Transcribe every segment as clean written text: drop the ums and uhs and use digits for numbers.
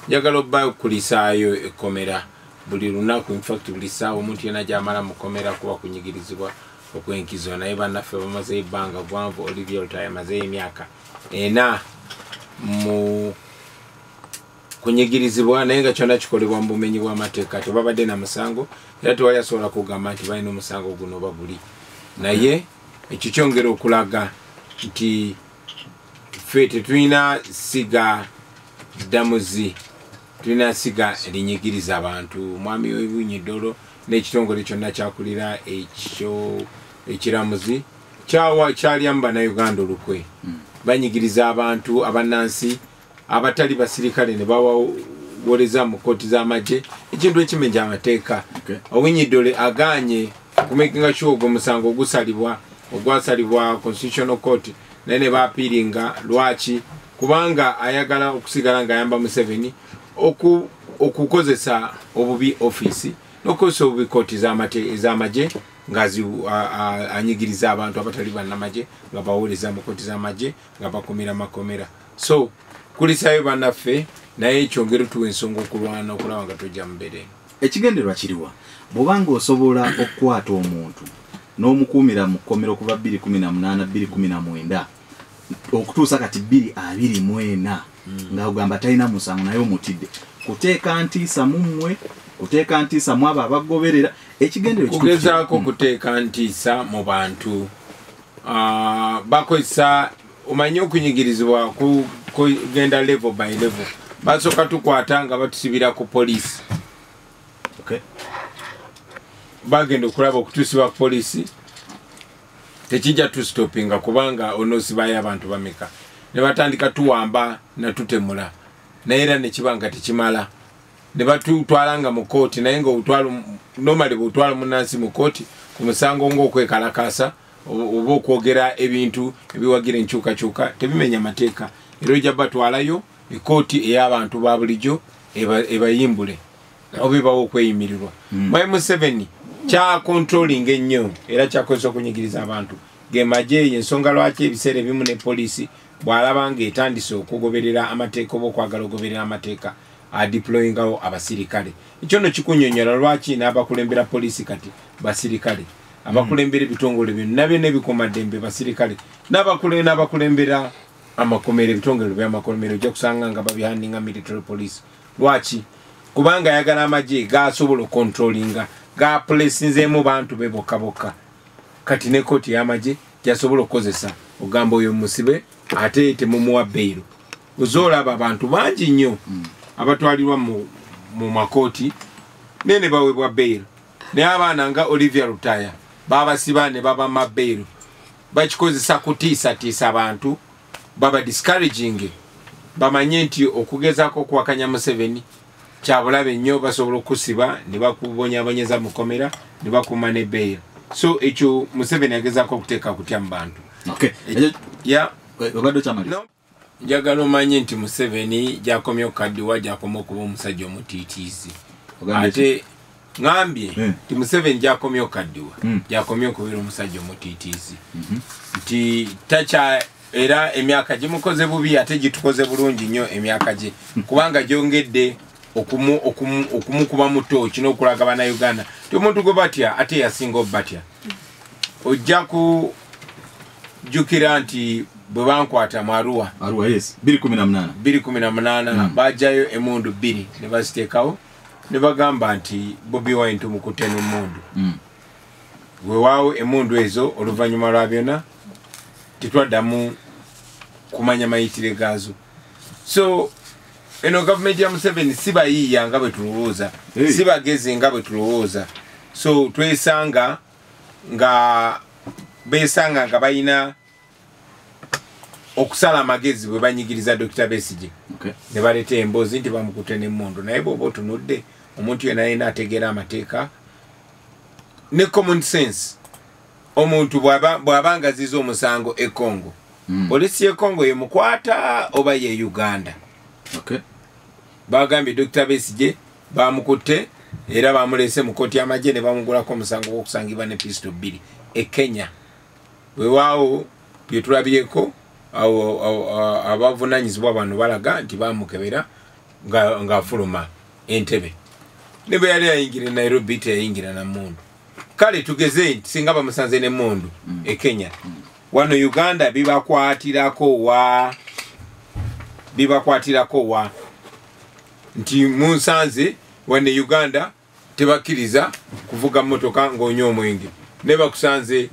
njagala obba kulisaayo ekkomera buli lunaku infact buli ssaawa omuntu yena gyamala mukomera kuba kunyigirizibwa okwenkizo naye bannaffe bamazeyo ebbanga gwanvu Olivia Lutaya amazeyo emyaka 4 mu kunyigirizibwa naye nga kyonna kikolebwa mu bumenyi bw'amateeka tebabadde na musango era tewali asobola kugamba nti balina omusango guno oba guli naye ekyo kyongera okulaga nti ffe tetulina siga ddamuzi tulina siga erinyigiriza abantu mwami w'Ebunyiddolo n'ekitongole kyonna kyakulira ekiramuzi kyalyamu bannayuganda olukwe banyigiriza abantu abannansi abatali basirikale ne bawoleza mu kooti z'amagye ekintu ekimenja amateeka Owinyiddolo aganye kumekinga sure ogwo musango ogwasalibwa Constitutional Court naye ne baapiiringa lwaki kubanga ayagala okusigala ng'ayamba Museveni okukozesa obubi office n'okukozesa obubi kooti ez'amagye anyigiriza abantu abatali bannamagye nga bawoleza mu kooti z'amagye nga bakomera makomera so kulisaayo bannaffe naye kyongera tuwa ensonga okulwana okulaba nga tojja mubere ekigenderwa kiriwa bw'obanga osobola okukwata omuntu n'omukuumira mu kkomera okuva 2018 2019 okutuusa kati 2024 nga ogamba talina musango naye omutidde kuteeka ntiisa mu mmwe kuteeka ntiisa mu abo abagoberera ekigenderwa kugezaako kuteeka ntiisa mu bantu bakozesa omanye okunyigirizibwa kugenda level by level basooka tukwata nga batusibira ku poliisi bagenda okulaba okutuusibwa ku poliisi tekijja tustopinga kubanga onoosibayo abantu bameka ne batandika tuwamba natutemula naye era nekibanga tekimala ne batutwalanga mu kooti naye nga normally bw'otwala munnansi mu kooti ku musango ng'okwekalakaasa oba okwogera ebintu ebiwagira enkyukakyuka tebimenya mateeka era ojja batwalayo ekooti ey'abantu ba bulijjo ebayimbule oba ebawa okweyimirirwa Mwai Museveni kyakontrolinga ennyo era kyakozesa okunyigiriza abantu gemagye ensonga lwaki ebiseera ebimu ne poliisi bw'alaba ng'etandise okugoberera amateeka oba okwagala okugoberera amateeka adeployingawo abasirikale ekyo nno kikunyonyola lwaki n'abakulembera poliisi kati basirikale abakulembera ebitongole byonna byonna ebikuumaddembe basirikale n'abakulembera amakomero ebitongole by'amakomero ojja kusanga nga babihandinga military police lwaki kubanga ayagala amagye gasobola okontrolinga gapulesinzeemu bantu be bokka kati ne kooti y'amagye gyasobola okukozesa ogamba oyo musibe ate temumuwa beyiro ozoolaba abantu bangi nnyo abatwalirwa mu makooti naye ne baweebwa beyiro naye abaana nga Olivia Lutaya babasiba ne babama beyiro bakikozesa kutiisatiisa abantu baba discouraging bamanye nti okugezaako okuwakanya Museveni kyabulabe nnyo basobola okusiba ne bakubonyabonyeza mukomera ne bakuuma ne beyiro so ekyo Museveni agezaako okuteeka kutya mu bantu njagala omanye nti Museveni gyakomya okukaddiwa gyakoma okuba omusajja omutiitiizi ate ngambye nti Museveni gyakomya okukaddiwa gyakomya okubeera omusajja omutiitiizi nti takya era emyaka gimukoze bubi ate gitukoze bulungi nnyo emyaka gye kubanga gyongedde okumukuba mu tooki n'okulaga bannayuganda ti omuntu gwe batya ate yasinga obbatya ojja kujjukira nti bwe bankwata mu Arua 2018 bajjayo emundu 2 ne baziteekawo ne bagamba nti Bobi Wine tumukutte n'emmundu weewaawo emundu ezo oluvannyuma lwa byonna tetwaddamu kumanya mayitire gaazo so eno gavumenti ya Museveni si bayiiya nga bwe tulowooza si bagezi nga bwe tulowooza so besanga nga balina okusala amagezi bwe banyigiriza Dr. Besigye ne baleeta emboozi nti bamukutte n'emmundu naye bw'oba otunudde omuntu yenna yena ategeera amateeka ne common sense omuntu bw'aba ngaziza omusango e Congo polisi y'e Congo yemukwata oba ye Uganda bagambye Dr. Besigye bamukutte era bamuleese mu kooti y'amagye ne bamugulako omusango gw'okusangibwa ne pistol 2 e Kenya weewaawo bye tulabyeko abavunaanyizibwa bano balaga nti bamukebera nga fuluma Entebbe ne bwe yali ayingira Nairobi teyayingira na mundu kale tugeze nti singa bamusanze ne mundu e Kenya wano Uganda bibakwatirako wa nti munsanze wano Uganda tebakiriza kuvuga motoka ng'onywa omwenge ne bakusanze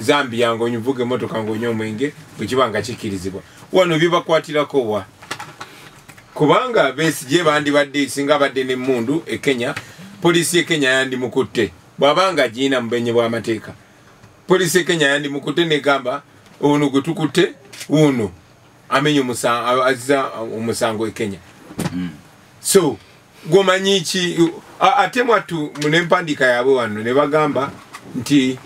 Zambia ng'onyuvuge motoka ng'onywa omwenge bwekibanga kikirizibwa wano bibakwatirako wa kubanga Besigye bandibadde singa badde ne mundu e Kenya polisi e Kenya yandi mukutte bwabanga jina mbenye bwa mateeka polisi e Kenya yandi mukutte ne gamba ono gutukutte uno amenye umusango e Kenya so gomanyichi ate mwatu munempandika yabo wano ne bagamba nti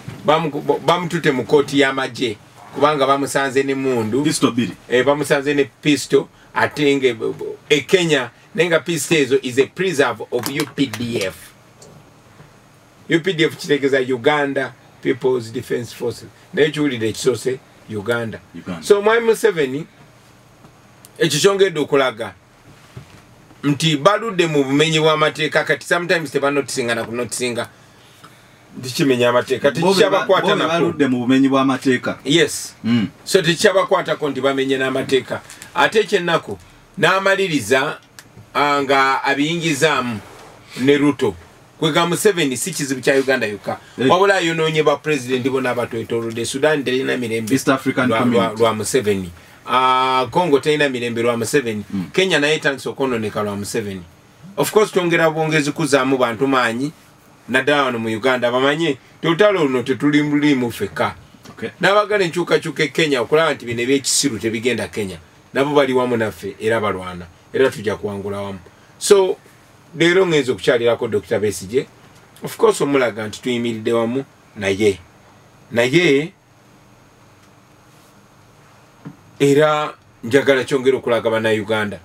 bamutute mu koti y'amagye kubanga bamusanze ne mundu pistol biri bamusanze ne pistol atenge e Kenya nenga pistol ezo is a preserve of UPDF kitegeza Uganda People's Defense Forces naye kiwulire kisose Uganda. So Mwai Museveni ekikyongedde okulaga nti baludde mu bumenyi bw'amateeka kati sometimes tebanotisinga na kunotisinga tikimenya amateeka tekikyabakwata nako baludde mu bumenyi bw'amateeka yes so tekikyabakwatako nti bamenye n'amateeka ate ekyennaku n'amaliriza nga abiyingizaamu ne Ruto kwega Museveni si kizibu kya Uganda yokka wabula ayonoonye ba president bonna abatwetoolodde Sudan terina mirembe East African Community lwa Museveni Congo terina mirembe lwa Museveni Kenya naye tandise okwononeka lwa Museveni of course twongera bwongezi kuzaamu bantu maanyi naddala wano mu Uganda bamanye tolutalo luno tetulimu ffekka n'abagala enkyukakyuka e Kenya okulaba nti bino ebyekisiru tebigenda Kenya nabo bali wamu naffe era balwana era tujja kuwangula wamu so leero ngenza okukyalirako Dr. Besigye of course omulaga nti tuyimiridde wamu naye era njagala kyongera okulaga bannayuganda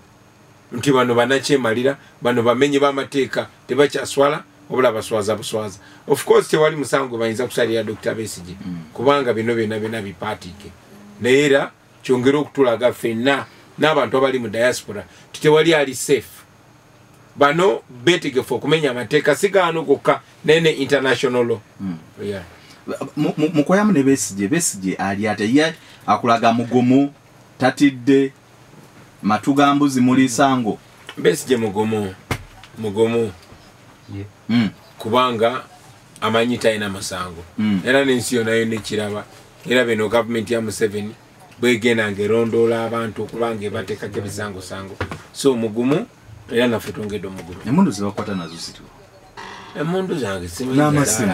nti bano bannakyemalira bano bamenyi b'amateeka tebakyaswala obula baswaza buswaza of course tewali musango bayinza kusalira Dr. Besigye kubanga bino byonna bipaatike naye era kyongera okutulaga ffenna n'abantu abali mu diaspora titewali ali safe bano betegefu okumenya amateeka sigaano gokka nene international law mukoyamu ne Besigye ali ate ye akulaga mugomo tatidde matugambuzi muli sango Besigye mugomo kubanga amanyi talina masango era n'ensi yonayo nekiraba era bino gavumenti ya Museveni bwegenda ngerondoola abantu okubanga ebateekako ebisangosango so mugumu era naffe twongedde omugumu emundu zebakwata nazo ziriwo emundu zange n'amasimu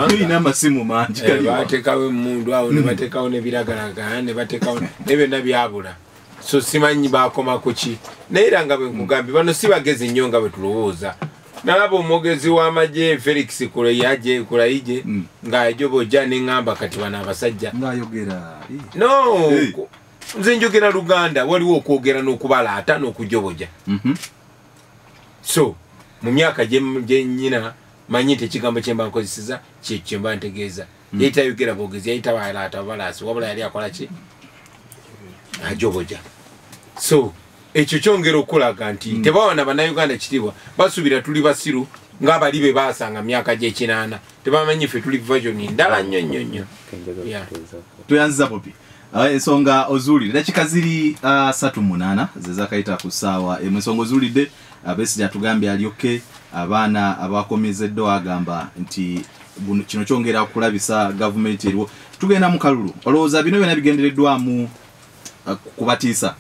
tulina amasimu mangi bateekawo emundu awo ne bateekawo nebiragalaga ne bateekawo ne byonna byabula so simanyi bakomako ki naye era nga bwe nkugambye bano si bagezi nnyo nga bwe tulowooza nalaba omwogezi w'amagye Felix Kulayije ng'ajobojja neŋŋamba kati bano abasajja ng'ayogera no nze njogera Luganda waliwo okwogera n'okubalaata n'okujobojja so mu myaka gye nnyina manyi nti ekigambo kye mba nkozeseza kyekyo mba ntegeeza yayitayogera bwogezi yayita balaata balaasi wabula yali akola ki ajobojja so ekyo kyongera okulaga nti tebawana bannayuganda kitiibwa basuubira tuli basiru ng'abali be baasanga myaka gy'ekinaana tebamanyi ffe tuli version ndala nnyo tuyanziza bobi ensonga ozuulidde dakika ziri 38 zezakayita ku ssaawa ensonga ozuulidde Besigye atugambye alyoke abaana abakomezeddwa agamba nti kino kyongera kulabisa gavumenti eriwo tugenda mu kalulu olowooza bino byonna bigendereddwamu kubatiisa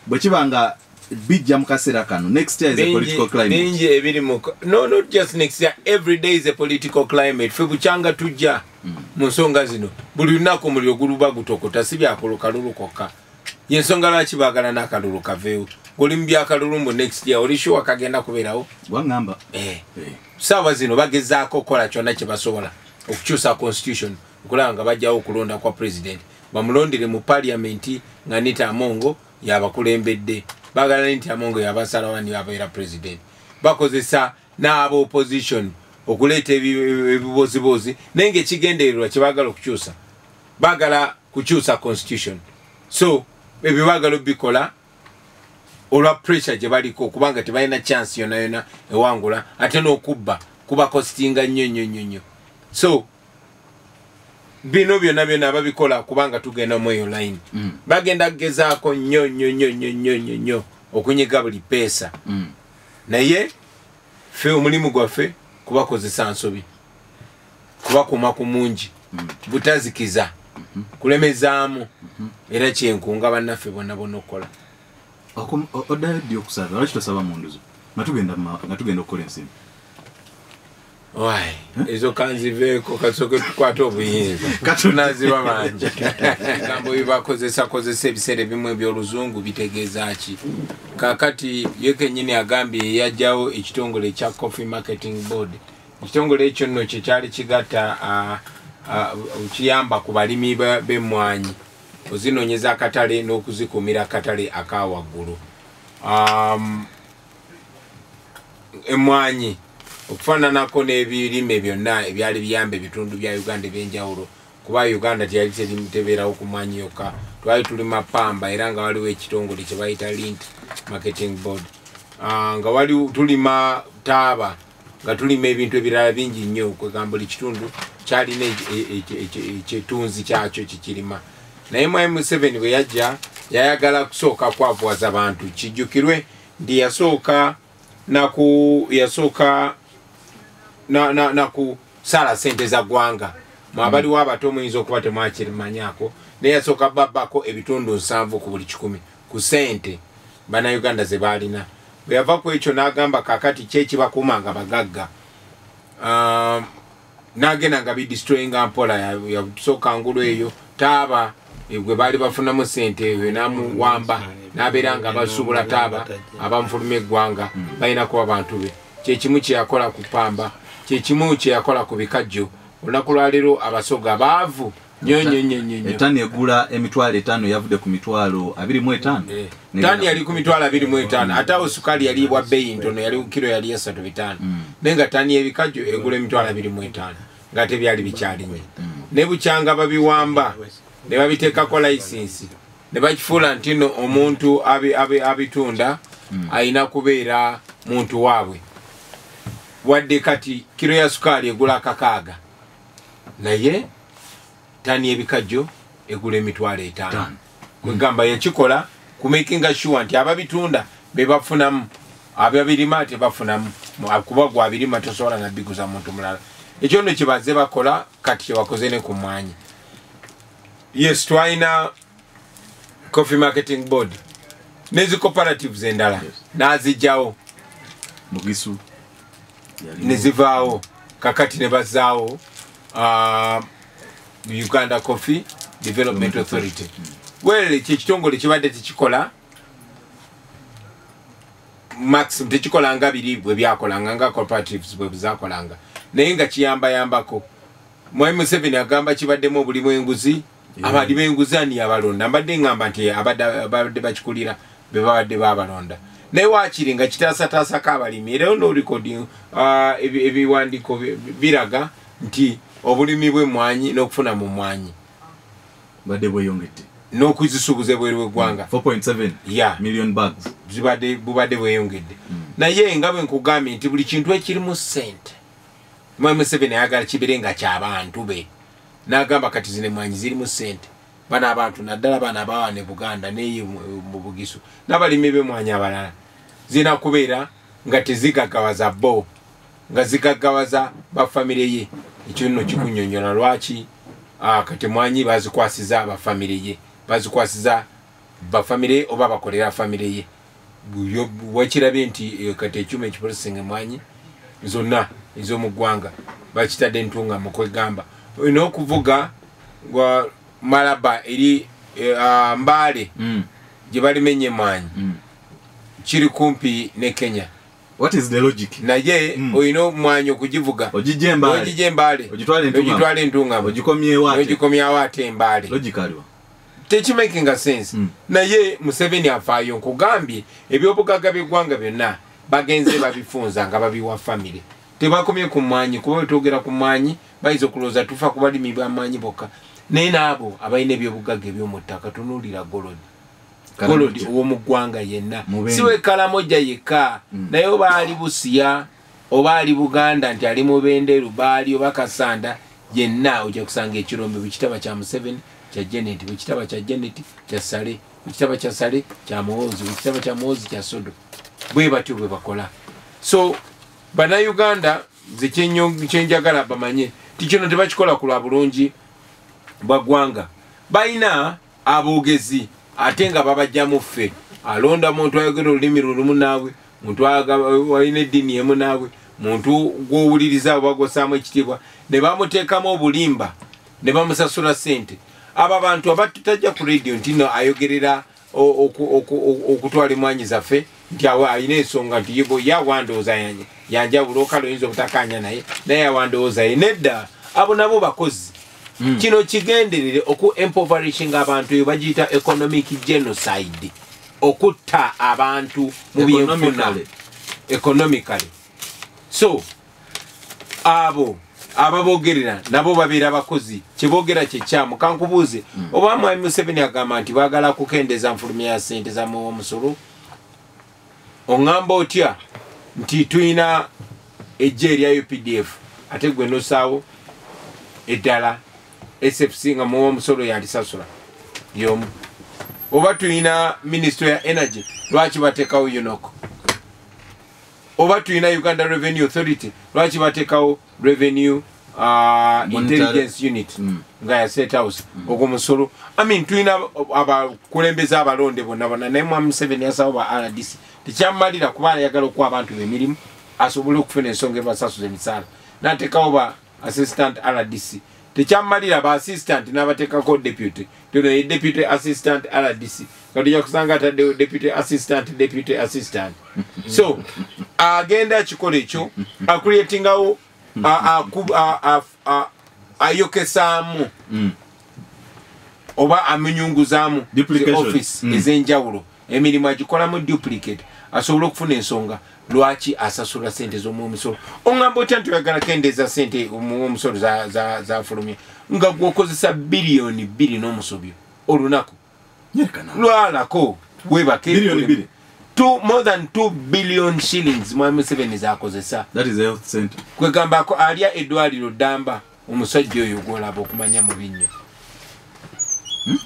bwe kibanga bijja mu kaseera kano next year is a political climate no not just next year every day is a political climate fe bukyanga tujja mu nsonga zino buli lunaku omuliro guluba gutokota si byakalulu kokka yensonga lwaki baagala n'akalulu kaveewo guli mu byakalulu mbu next year oli sure kagenda kubeerawo waŋŋamba saawa zino bagezaako okukola kyonna kye basobola okukyusa constitution okulaba nga bajjawo okulonda kwa president bamulondere mu parliamenti nga Anita Amongo yabakulembedde bagala nti Amongo yabasalawo yabeera president bakozesa n'aba opposition okuleeta ebibozibozi naye ng'ekigendererwa kye baagala okukyusa baagala kukyusa constitution so ebyo baagala obikola olwa pressure gye baliko kubanga tebalina chance yona ewangula ate n'okubba kuba costinga nnyo. So bino byonna babikola kubanga tugenda mu eyo line. Bagenda kugezaako nnyo okunyiga buli peesa. Naye ffe omulimu gwaffe kubakozesa nsobi, kubakuma ku mungi, butazikiza, kulemezaamu, era kyenkunga bannaffe bonna okukola. Oddayo ddi okusaba? Lwaki tosaba mu nduzo nga tugenda okukola ensimbi? Ezo kanziveeko kasooke tukwate obuyinza katunaziba banja. Gambo bibakozesa ebiseera ebimu eby'oluzungu bitegeeza ki? Kaakati ye kennyini agambye yajjawo ekitongole ekya Coffee Marketing Board. Ekitongole ekyo nno kye kyali kigatta kiyamba ku balimi b'emmwanyi ozinoonyeza akatale n'okuzikuumira akatale akawaggulu. Emmwanyi okufaananako n'ebirime byonna ebyali biyamba ebitundu bya Uganda ebyenjawulo, kuba Uganda teyali tebeerawo ku mmwanyi yokka, twali tulima pamba era nga waliwo ekitongole kye bayita Lint Marketing Board, nga wali tulima taaba, nga tulima ebintu ebirala bingi nnyo, kwegamba buli kitundu kyalina ekyetunzi kyakyo kikirima. Naye mwami Museveni bwe yajja yayagala kusooka kwavuwaza bantu. Kijjukirwe ndi yasooka na kusala sente za ggwanga. Mwabaliwo abato muyinza okuba temwakimanyaako, naye yasooka babbako ebitundu 7 ku buli 100 ku sente bannayuganda ze baalina. Bwe yava ku ekyo n'agamba kaakati kyekibakuumanga bagagga. N'agenda nga bidistroyinga mpola, yasooka ngulu eyo taaba gwe baali bafunamu sente eyo n'amuwamba n'abeera nga basubula taaba abamufuluma eggwanga balina kuba bantu be. Kyekimu kye yakola ku pamba, kyekimu kye yakola ku bikajjo. Olunaku lwa leero abasoga baavu nnyo. Etaani egula emitwalo 5 yavudde ku mitwalo 25. Taani yali ku mitwalo 25, ate awo sukaali yali bwa bbeeyi ntono, yali kilo yali 35. Naye nga taani y'ebikajjo egula emitwalo 25 nga tebyali bikyalinnyo. Ne bukyanga babiwamba ne babiteekako layisinsi ne bakifuula nti nno omuntu abitunda alina kubeera muntu waabwe. Wadde kati kilo ya sukaali egula 600, naye taani y'ebikajjo egula emitwalo 5. Kwegamba yakikola kumakinga sure nti ababitunda be bafunamu, ababirima tebafunamu, kuba gwe abirima tosobola nabiguza muntu mulala. Ekyo nno kye bazze bakola kati kye bakoze ne ku mmwanyi. Yes, twalina Coffee Marketing Board nezi cooperatives endala n'azijjawo Mugisu nezivaawo, kakati ne bazzaawo Uganda Coffee Development Authority. Well, kyekitongole kibadde tekikola maximum, tekikolanga biri bwe byakolanga nga cooperatives bwe zakolanga, naye nga kiyambayambako. Mwami Museveni agamba kibaddemu obulimu enguzi, abadde b'enguzi ani yabalonda. Mbadde ngamba nti abadde bakikulira be babadde babalonda, naye waakiri nga kitaasataasako abalimi. Era no recording ebiwandiiko biraga nti obulimi bw'emmwanyi n'okufuna mu mmwanyi badde bweyongedde n'okuzisuubuza ebweru w'eggwanga 4.7 million bags bubadde bweyongedde. Naye nga bwe nkugambye nti buli kintu ekirimu ssente, Mwami Museveni ayagala kibeere nga ky'abantu be. N'agamba kati zino emmwanyi zirimu ssente, bano abantu naddala bano abawa ne Buganda neyo mu Bugisu n'abalimi b'emmwanyi abalala zirina kubeera nga tezigaggawaza bo, nga zigaggawaza bafamire ye. Ekyo nno kikunnyonnyola lwaki kati emmwanyi bazikwasiza bafamire ye, bazikwasiza bafamire oba bakolera famire ye. Wakirabye nti kati ekyuma ekiprosesinga emmwanyi zonna ez'omu ggwanga bakitadde ntunga mu kwegamba n'okuvuga gwa Malaba eri Mbale gye balimenya emmwanyi kiri kumpi ne Kenya. What is the logic? Naye oyina omwanyi okugivuga ogijje Mbale ogitwale entunga ogikomyawo ate Mbale. Logically tekimakinga sense. Naye Museveni afaayo nkugambye ebyobugagga by'eggwanga byonna bagenze babifunza nga babiwa famire, tebakomye ku mmwanyi. Kuba wetwogera ku mmwanyi bayinza okulowooza tufa ku balimi b'emmwanyi bokka, naye n'abo abalina ebyobugagga eby'omu ttaka tunuulira Golodi. kolodi omu gwanga yenna siwe Karamoja yeka naye oba ali Busia oba ali Buganda nti ali Mubenderu baali oba Kasanda yenna ojja kusanga ekirombe bikitaba kya Museveni kya Janet bikitaba kya Janet kya Sale bikitaba kya Sale kya Muhoozi bikitaba kya Muhoozi kya Sodo bwe batyo bwe bakola so bana Uganda kyenjagala bamanye tikino tebakikola kulwa bulungi bagwanga bayina aboogezi ate nga babajja mu ffe alonda muntu ayogera olulimi lulumu naabwe muntu walina eddiini emu naabwe muntu gw'owuliriza bagosaamu ekitiibwa ne bamuteekamu obulimba ne bamusasula ssente abo abantu abatajja ku radio nti no ayogerera okutwala emwanyi zaffe nti awo alina ensonga nti yibo yawandooza yanjawulo okale oyinza obutakanya naye yawandooza ye nedda abo nabo bakozi kino kigenderere oku impoverishing abantu eyo bagiyita economic genocide okutta abantu mu byenfuna economically so abo ababogerera nabo babeera bakozi kyeboogera kyekyamu kankubuuze oba mwami Museveni agamba nti baagala kukendeza nfulumya ya ssente za omusolo oŋŋamba otya nti tuyina ejja erya UPDF ate gwe nosaawo eddala SFC nga muwa omusolo yalisasula yomu oba tuyina Ministry ya Energy lwaki bateekawo UNOC oba tuyina Uganda Revenue Authority lwaki bateekawo Revenue Intelligence Unit nga ya State House ogwo musolo tuyina abakulembeza abalonde bonna naye mwami Museveni yasaba ba RDC tekyamalira kuba ayagala okuwa abantu emirimu asobole okufuna ensonga ebasasuza emisaala n'ateekawo ba assistant RDC tekyamalira ba assistant n'abateekako deputy tono deputy assistant RDC kadija kusanga ataddewo deputy assistant so agenda akikola ekyo acreatingawo ayokesaamu oba amenyunguzaamu office ez'enjawulo emirimu agikolamu duplicate asobole okufuna ensonga lwaki asasula sente z'omumisolo oŋŋamba otya nti oyagala kendeeza sente omusolo zafulumye nga gwokozesa biliyoni 2 n'omusobyo olunaku lwalako webake more than 2 billion shillings mwami Museveni zakozesa kwegamba alya eddwaliro ddamba omusajja oyo gwolaba okumanya mu binnya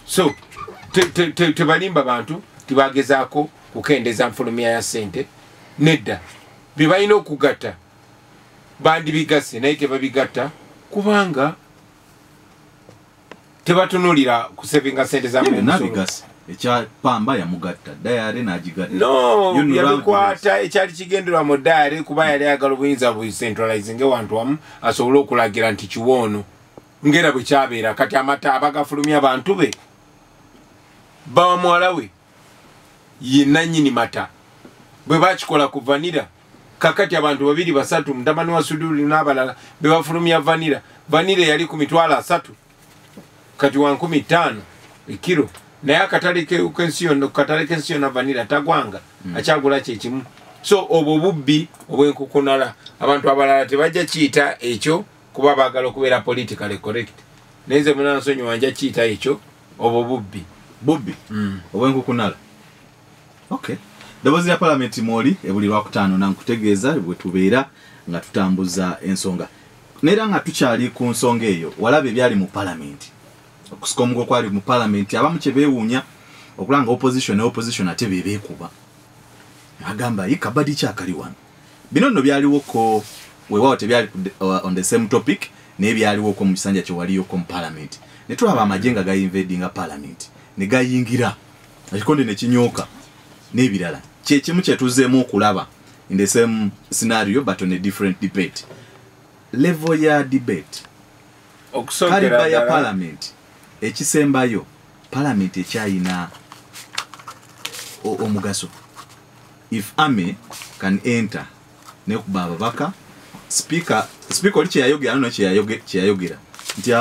so tebalimba bantu tibagezaako kukendeza nfulumya ya sente nedda bye balina okugatta bandibigase naye tebabigatta kubanga tebatunulira kusevinga sente zamunabigase ekyapamba yamugatta dayari nagigatta no yabikwata ekyali kigenderwa mu dayari kuba yali ayagala obuyinza bucentralizing ewantu wamu asobole okulagira nti kiwoono ngera bwe kyabeera kati amata abagafulumya abantu be bawa muwala we ye nannyini mata bwe bakikola ku vanira kakati abantu 2 3 mutabani wa Suduli n'abalala be bafulumya vanira yali ku mitwalo 3 kati wa 15 ekiro naye akatale k'ensiyo na vanira tagwanga akyagula kyekimu so obwo bubbi obwenkukunala abantu abalala tebajja kiyita ekyo kuba baagala okubeera politically correct neze munansonyi wanja kiyita ekyo obwo bubbi obwenkukunala okay Ddoboozi ya Parliament Moli ebuli lwakutaano nankutegeeza bwe tubeera nga tutambuza ensonga neera nga tukyali ku nsonga eyo walabe byali mu Parliament okusika omugo kwali mu Parliament abamu kye beewuunya okulanga opposition ate beekuba agamba kabadi kyakali wano bino nno byaliwoko weewaawo tebyali on the same topic naye byaliwoko mu kisanja kye waliyoko mu Parliament ne tulaba amagye nga gayinvadinga Parliament ne gayingira ekikonde ne kinyooka n'ebirala kimu kyetuzeemu okulaba in the same scenario but on a different debate level ya debate kaliba ya Parliament ekisembayo Parliament ekyayina omugaso if army can enter nekuba ababaka speaker oli kyeyayogera no kyeyayogera nti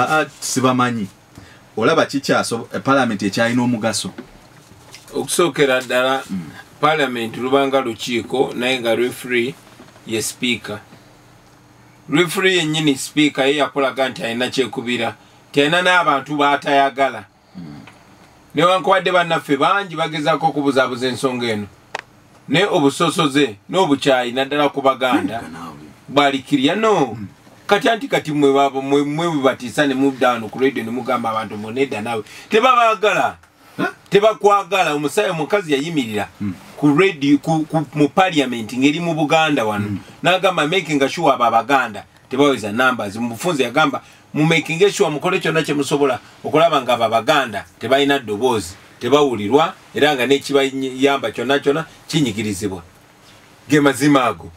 sibamanyi olaba kikyaso Parliament ekyayina omugaso okusookera ddala Parliament lubanga lukiiko naye nga referee ye speaker referee yennyini speaker ye yakolaga nti alina kyekubira tena n'abantu baatayagala newankubadde bannaffe bangi bagezaako okubuzaabuza ensonga eno ne obusosoze n'obukyayi naddala ku baganda bwalikirya no kati anti kati mwe batiisa ne muddaano ku radio ne mugamba abantu monedda nawe tebabaagala tebakwagala. Omusaayi omukazi yayimirira ku radio mu parliament ngeri mu Buganda wano n'agamba making sure abo abaganda tebaweza numbers. Mufunzi yagamba mu making sure mukole kyonna kye musobola okulaba nga abaganda tebalina ddoboozi tebawulirwa era nga nekibayamba kyonna kinyigirizibwa ge mazima ago.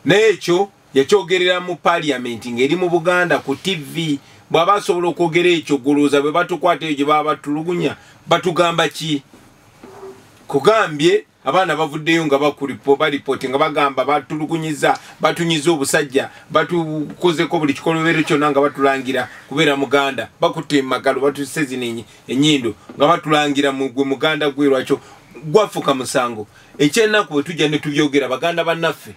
N'ekyo yakyogerera mu parliament ngeri mu Buganda ku TV. Bw'aba asobola okwogera ekyo guluuza bwe batukwata eyo gye baba batulugunya batugamba ki? Kugambye abaana bavuddeyo nga balipoti nga bagamba batulugunyiza batunyiza obusajja batukozeko buli kikolobero kyonna nga batulangira kubeera Muganda bakutte emagalo batuse zino ennyindo nga batulangira gwe Muganda gwe lwakyo gwafuka musango. Ekyennaku bwe tujja ne tubyogera baganda bannaffe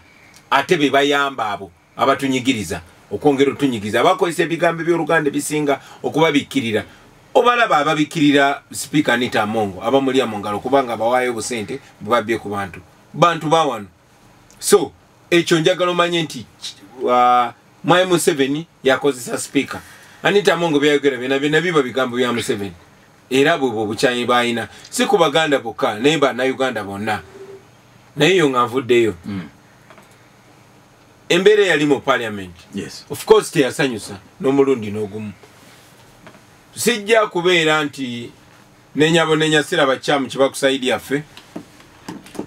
ate be bayamba abo abatunyigiriza okwongera otunyigiza abakozesa ebigambo by'Oluganda bisinga okubabikkirira. Obalaba ababikirira Speaker Anita Amongo abamulya mu ngalo kubanga bawaayo obusente bubabye ku bantu bawano. So ekyo njagala omanye nti Mwai Museveni yakozesa Speaker Anita Amongo byayogera byonna biba bigambo bya Museveni era bwe bukyayi bayina si ku baganda bokka naye bannayuganda bonna. Naye yo nga nvuddeyo embeera yali mu parliament. Yes. Of course teyasanyusa n'omulundi n'ogumu. Sijja kubeera nti nenyabo nenyasira bakyamu kibakusaidi yaffe.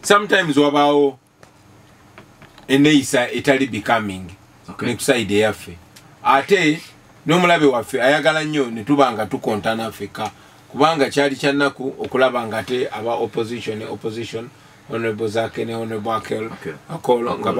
Sometimes wabaawo eneeyisa etali becoming nekusaidi yaffe. Ate n'omulabe waffe ayagala nnyo ne tuba nga tukontana Africa kubanga kyali kyannaku okulaba nga ate aba opposition Honorable Zake ne Honorable Akolo nga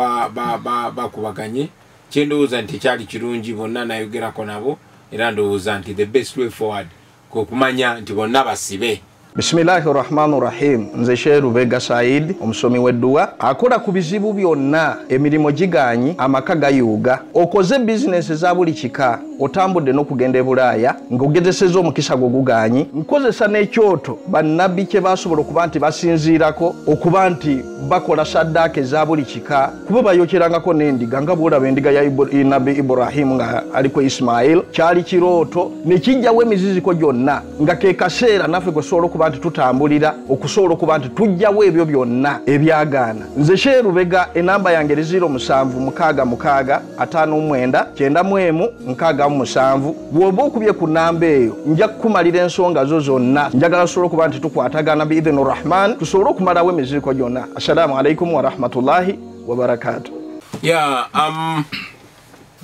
bakubaganye. Kyendowooza nti kyali kirungi bonna nayogerako nabo era ndowooza nti the best way forward kwe kumanya nti bonna basibe. Bismillahirrahmanirrahim. Nze Sheikh Lubega Said omusomi w'edduwa akola ku bizibu byonna emirimu giganyi amaka gayuuga okoze business za buli kika otambudde n'okugenda e Bulaaya ng'ogezesezza omukisa gwo guganyi nkozesa n'ekyoto bannabbi kye basobola okuba nti basinziirako okuba nti bakola saddaaka eza buli kika kuba bayokyerangako n'endiga nga bw'olaba endiga ya Nabbi Ibrahim nga aliko Ismail kyali kirooto ne kijjawo emiziziko gyonna nga ke kaseera naffe gwe sobola okuba nti tutambulira okusobola okuba nti tujjawo ebyo byonna ebyagaana. Nze Sheikh Lubega enamba yange 0766599971 bw'oba okubye ku namba eyo nja kukumalira ensonga zo zonna njagala tusobole okuba nti tukwatagana biidhini rahman tusobole okumalawo emiziriko gyonna. Assalamu alaikum wa rahmatullahi wa barakatuh.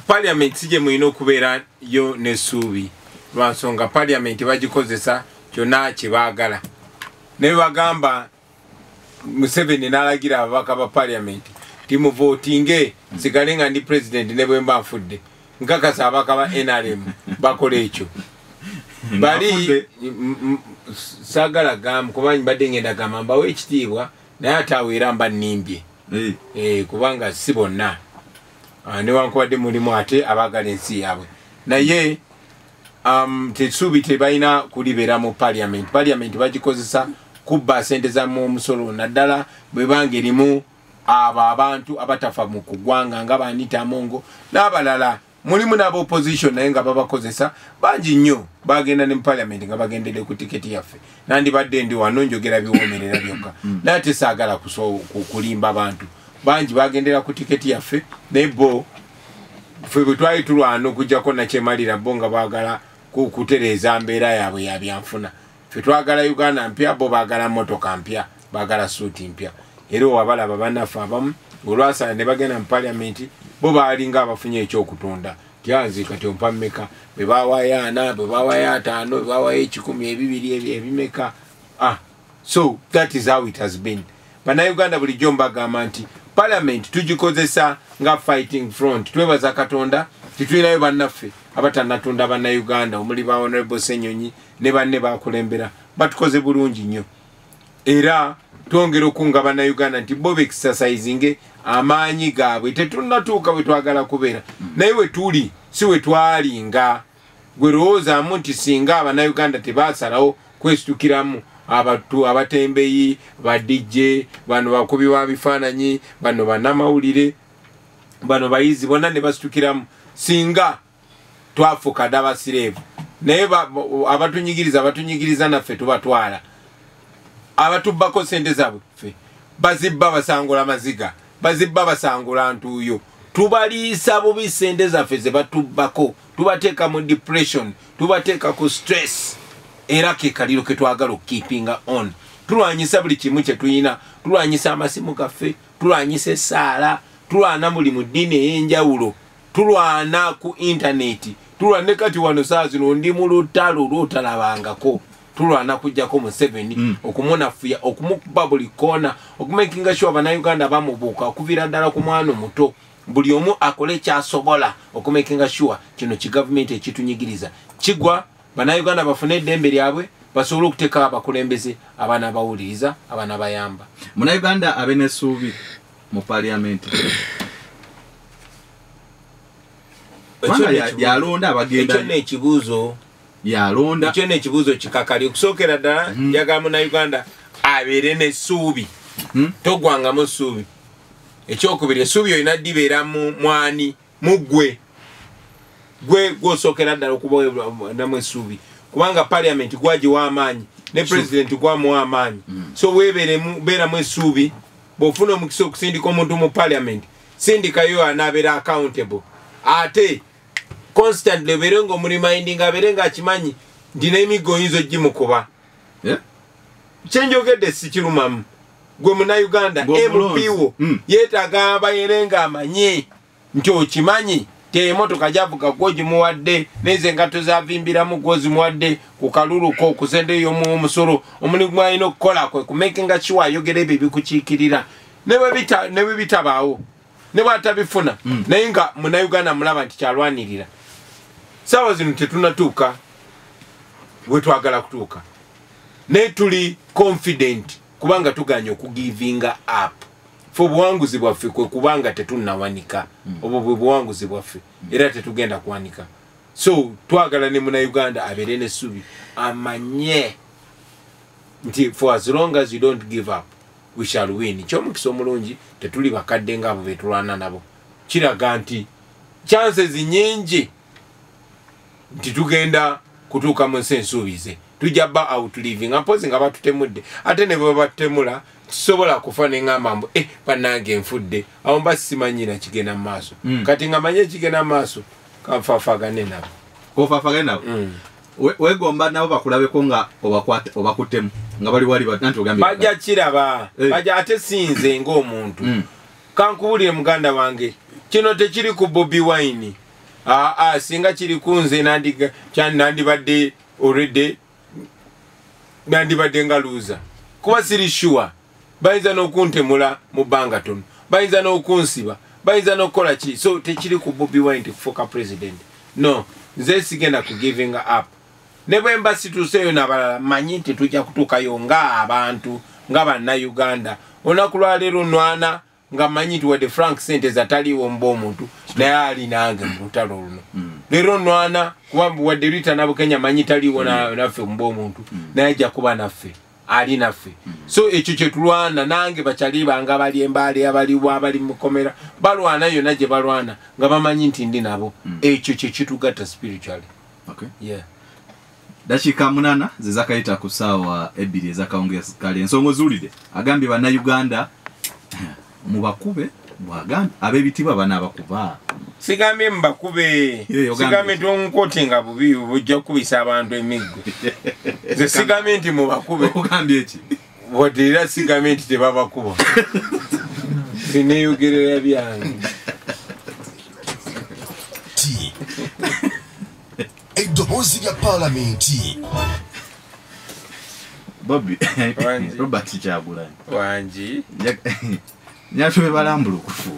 Parliament sije mulina okubeera yo n'essuubi lwansonga parliament bagikozesa kyonna kye baagala. Ne bagamba Museveni n'alagira ababaka ba parliament timuvotinge sigale nga ndi president ne bwe mba nfudde. Nkakasa ababaka ba NRM bakola ekyo. Bali sagala gamba kubanyi badde ngenda gamba mbawe ekitiibwa naye ataweera mba nnimbye. Kubanga si bonna. Newankubadde mulimu ate abaagala ensi yaabwe. Naye tesuubi tebalina kulibeera mu parliament. Parliament bagikozesa kubba sente za mu omusolo naddala bwe banga erimu abantu abatafa mu kugwanga nga Anita Amongo n'abalala. Mulimu n'aba opposition naye nga babakozesa bangi nnyo bagenda ne mu parliament nga bagendedde ku tiketi yaffe. Nandibadde ndi wano njogera biwoomerera byokka. Naye ate saagala kulimba abantu. Bangi bagendera ku tiketi yaffe naye bo ffe bwe twali tulwana okuggyako nakyemalira bo nga baagala kutereeza mbeera yaabwe ya byanfuna. Ffe twagala Uganda mpya bo baagala motoka mpya baagala suuti mpya. Era wabalaba bannaffe abamu olwasala ne bagenda mu parliament bo baalinga abafunye ekyokutunda. Tyazi kati ompa mmeka bwe baawaayo 4 bwe baawaayo 5 bwe baawaayo 10 2 ebimeka. So that is how it has been. Bannayuganda bulijjo mbagamba nti parliament tugikozesa nga fighting front. Twebaza Katonda titulinayo bannaffe abatanatunda bannayuganda omuli ba Honorable Senyonyi ne banne bakulembera batukoze bulungi nnyo. Era twongera okunga bannayuganda nti bo exercising amaanyi gaabwe tetunnatuuka bwe twagala kubeera. Naye we tuli si we twalinga. Gwe lowoozaamu nti singa abannayuganda tebaasalawo kwesitukiramu abatu abatembeyi ba DJ bano bakubi wa bifaananyi bano banamawulire bano bayizi bonna ne basitukiramu singa twafuka dabasirevu naye abatunyigiriza naffe tubatwala abatubbako sente zaabwe ffe bazibba basangula maziga bazibba basangula ntuuyo tubaliisa bubi sente zaffe ze batubbako tubateeka mu depression tubateeka ku stress era ke kaliro ke twagala keeping on tulwanyisa buli kimu kye tuyina tulwanyisa amasimu gaffe tulwanyisa essaala tulwana buli mu ddiini ey'enjawulo tulwana ku intaneti tulwane kati wano saa zino ndi mu lutalo lwotalabangako tulwana kujjako mu 7 okumunafuya okumukuba buli koona okumakinga sure Bannayuganda bamubuuka okuviira ddala ku mwana omuto buli omu akole kyasobola okumakinga sure kino kigavumenti ekitunyigiriza kigwa Bannayuganda bafune eddembe lyabwe basobole okuteeka abakulembeze abaana bawuliriza abaana bayamba. Munnayuganda abe n'essuubi mu parliament yalonda abagenda ekyo n'ekibuuzo yalonda ekyo n'ekibuuzo kikakali okusookera ddala njagala Munnayuganda abeere n'essuubi togwangamu essuubi. Ekyokubiri essuubi olina ddibeera mu mwani muggwe gwosookera ddala okubamu essuubi kubanga parliament gwagiwa amaanyi ne president gwamuwa amaanyi so webeeramu essuubi bw'ofuna omukisa okusindika omuntu mu parliament sindikayo anaabeera accountable ate constantly obeere nga omuremindinga abeere nga akimanyi nti n'emiggo oyinza ogimukuba kyenjogedde sikirumamu gwe Munnayuganda MP wo yeetaaga abayeere nga amanye nti okimanyi emotoka gyavuga gwogimuwadde neze engato zavimbiramu gwozimuwadde ku kaluluko okusendeyo omusolo omulimu alina okukola kwe kumakinga sure ayogera ebyo ebikukiikirira ne bwe bitabaawo ne bwatabifuna naye nga Munnayuganda mulaba nti kyalwanirira saawa zino tetunatuuka we twagala kutuuka naye tuli confident kubanga tuganye okugivinga up fo buwanguzi bwaffe kwe kubanga tetunnawanika obwo bwe buwanguzi bwaffe era tetugenda kuwanika so twagala ne Munnayuganda abeere n'essubi amanye nti for as long as you don't give up we shall win. Kyomukisa omulungi tetuli bakadde ngabo betulwana nabo kiraga nti chances nyingi nti tugenda kutuuka mu nsi ensuubize tujja ba outliving apozi nga batutemudde ate ne bwe batutemula tusobola kufa ne ngamba mbu bannange nfudde awo mba simanyira kigenda mu maaso kati nga manye kigenda mu maaso kanfaafagane nabo kofaafagane nabo wegomba nabo bakulabeko nga obakutemu nga bali wali nanti ogambye bajja kiraba bajja ate sinze ng'omuntu kankubulire muganda wange kino tekiri ku Bobi Wine singa kiri kunze nandibadde already nandibadde nga luza kuba siri sure bayinza n'okuntemula mu bbanga tono bayinza n'okunsiba bayinza n'okukola ki so tekiri ku Bobi Wine kufuuka president no nze sigenda ku giving up ne bwe mba situuseeyo n'abalala manyi nti tujja kutuukayo ng'abantu nga Bannayuganda olunaku lwaleero nwana nga manyi nti wadde Frank sente zataliiwo mba omuntu naye ali nange mu lutalo luno leero nwana kuba wadde Rita Nabukenya manyi taliiwo naffe mba omuntu naye ajja kuba naffe ali naffe so ekyo kye tulwana nange bakyali banga bali embaale abaliwo abali mukomera balwana yonna gye balwana nga bamanyi nti ndi nabo ekyo kye kitugatta spiritually. Dakiika 8 ze zakayita ku ssaawa 2 ezakawungeezi kale ensonga zuulire agambye Bannayuganda mubakube bwagambye ab'ebitibwa banaabakuba sigambye mbakube sigambye tonkotinga bubi bujja kukubisa abantu emiggo ze sigambye nti mubakube ogambye eki wadde era sigambye nti tebabakuba sineeyogerera byange eddoboozi lya paalamenti Bobby Robert Kyagulanyi wangi nyatwe balambula okufu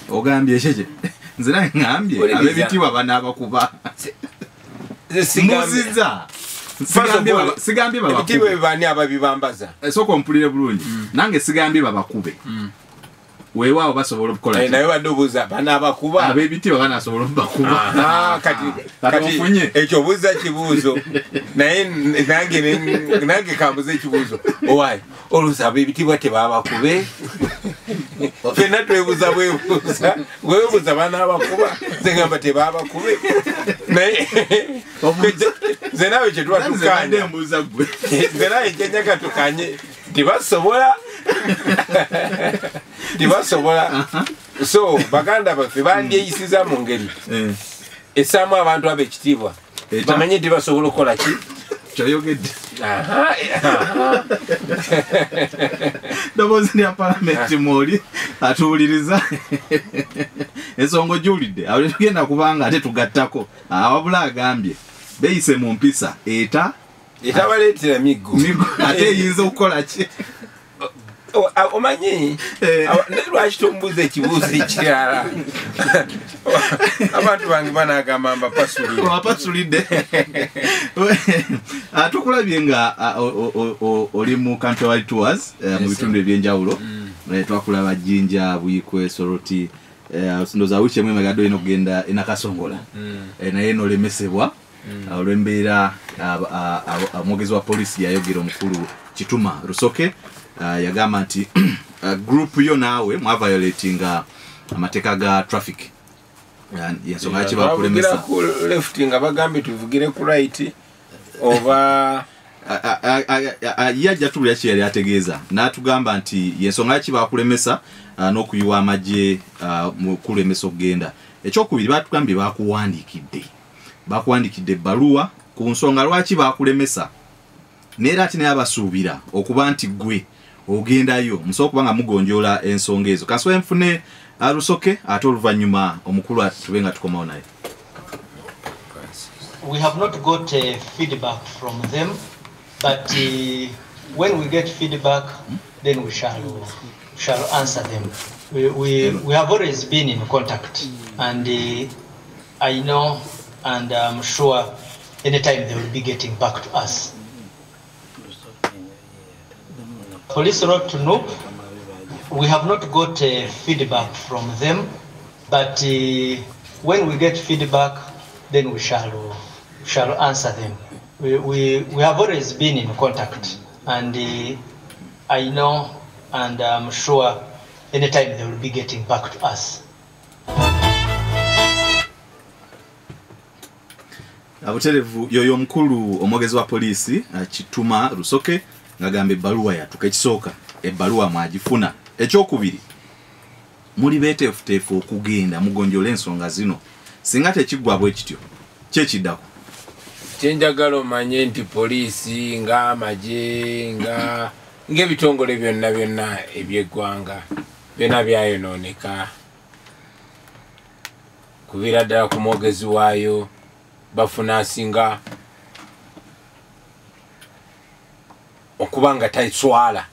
ogambye ekyo nzira ngambye ab'ebitibwa banaabakuba muziza sigambye babakube bani ababibambaza sooka ompulire bulungi nange sigambye babakube weewaawo basobola okukola naye badde bana abakuba ab'ebitiibwa banasobola okubakuba kati ekyo buuza kibuuzo naye nange kambuza ekibuuzo owaayi oluusi ab'ebitiibwa tebabakube fenna twebuuza bwebuuza bana abakuba zengamba tebabakube naye nze naawe kyetuba tukanya nze naawe kyenyaga tukanye tibasobola so baganda baffe bandyeyisiza mu ngeri essaamu abantu ab'ekitiibwa bamanye tibasobola okukola ki kyoyogedde ddoboozi lya palamenti mwoli atuwuliriza ensonga ogiwulidde awo tetugenda kubanga ate tugattako wabula agambye beeyise mu mpisa etabaleetera miggo ate eyinza okukola ki omanyi lwaki tombuuza ekibuuzo ekirala abantu bange banagamba mbapasulidde tukulabye nga oli mu countrywide tours mu bitundu ebyenjawulo twakulaba Jinja Buyikwe Soroti ndoza wiiki emu emagado eno okugenda enakasongola naye nolemesebwa olw'embeera omwogezi wa polisi yayogera omukulu Kituma Rusoke yagamba nti group yo naawe mwaviolatinga amateeka ga traffic yensonga yaki bakulemesa left nga bagambye tuvugire ku right oba yajja tubulira ki yali ategeeza n'atugamba nti yensonga yaki bakulemesa n'okuyiwa amagye mu kulemesa okugenda ekyokubiri batugambye bakuwandiikidde ebbaluwa ku nsonga lwaki bakulemesa neera ati naye abasuubira okuba nti gwe ogendayo musobola okuba nga mugonjoola ensonga ezo kansobola nfune Rusoke ate oluvannyuma omukulu tube nga tukomawo naye. We have not got feedback from them, but when we get feedback, then we shall answer them. We have always been in contact, and I know and I'm sure anytime they will be getting back to us. Police Road to Noop, we have not got feedback from them, but when we get feedback, then we shall answer them. We have always been in contact, and I know and I'm sure anytime they will be getting back to us. Abuterevu yoyo mkulu omwogezi wa polisi Kituma Rusoke ngagamba ebbaluwa yatuka ekisooka ebbaluwa mwagifuna ekyokubiri muli beeteefuteefu okugenda mugonjola ensonga zino singa tekiggwa bwe kityo kyekiddako kyenjagala omanye nti polisi nga amagye ng'ebitongole byonna eby'eggwanga byonna byayonooneka kuviira ddala ku mwogezi waayo bafuna asinga okuba nga taiswala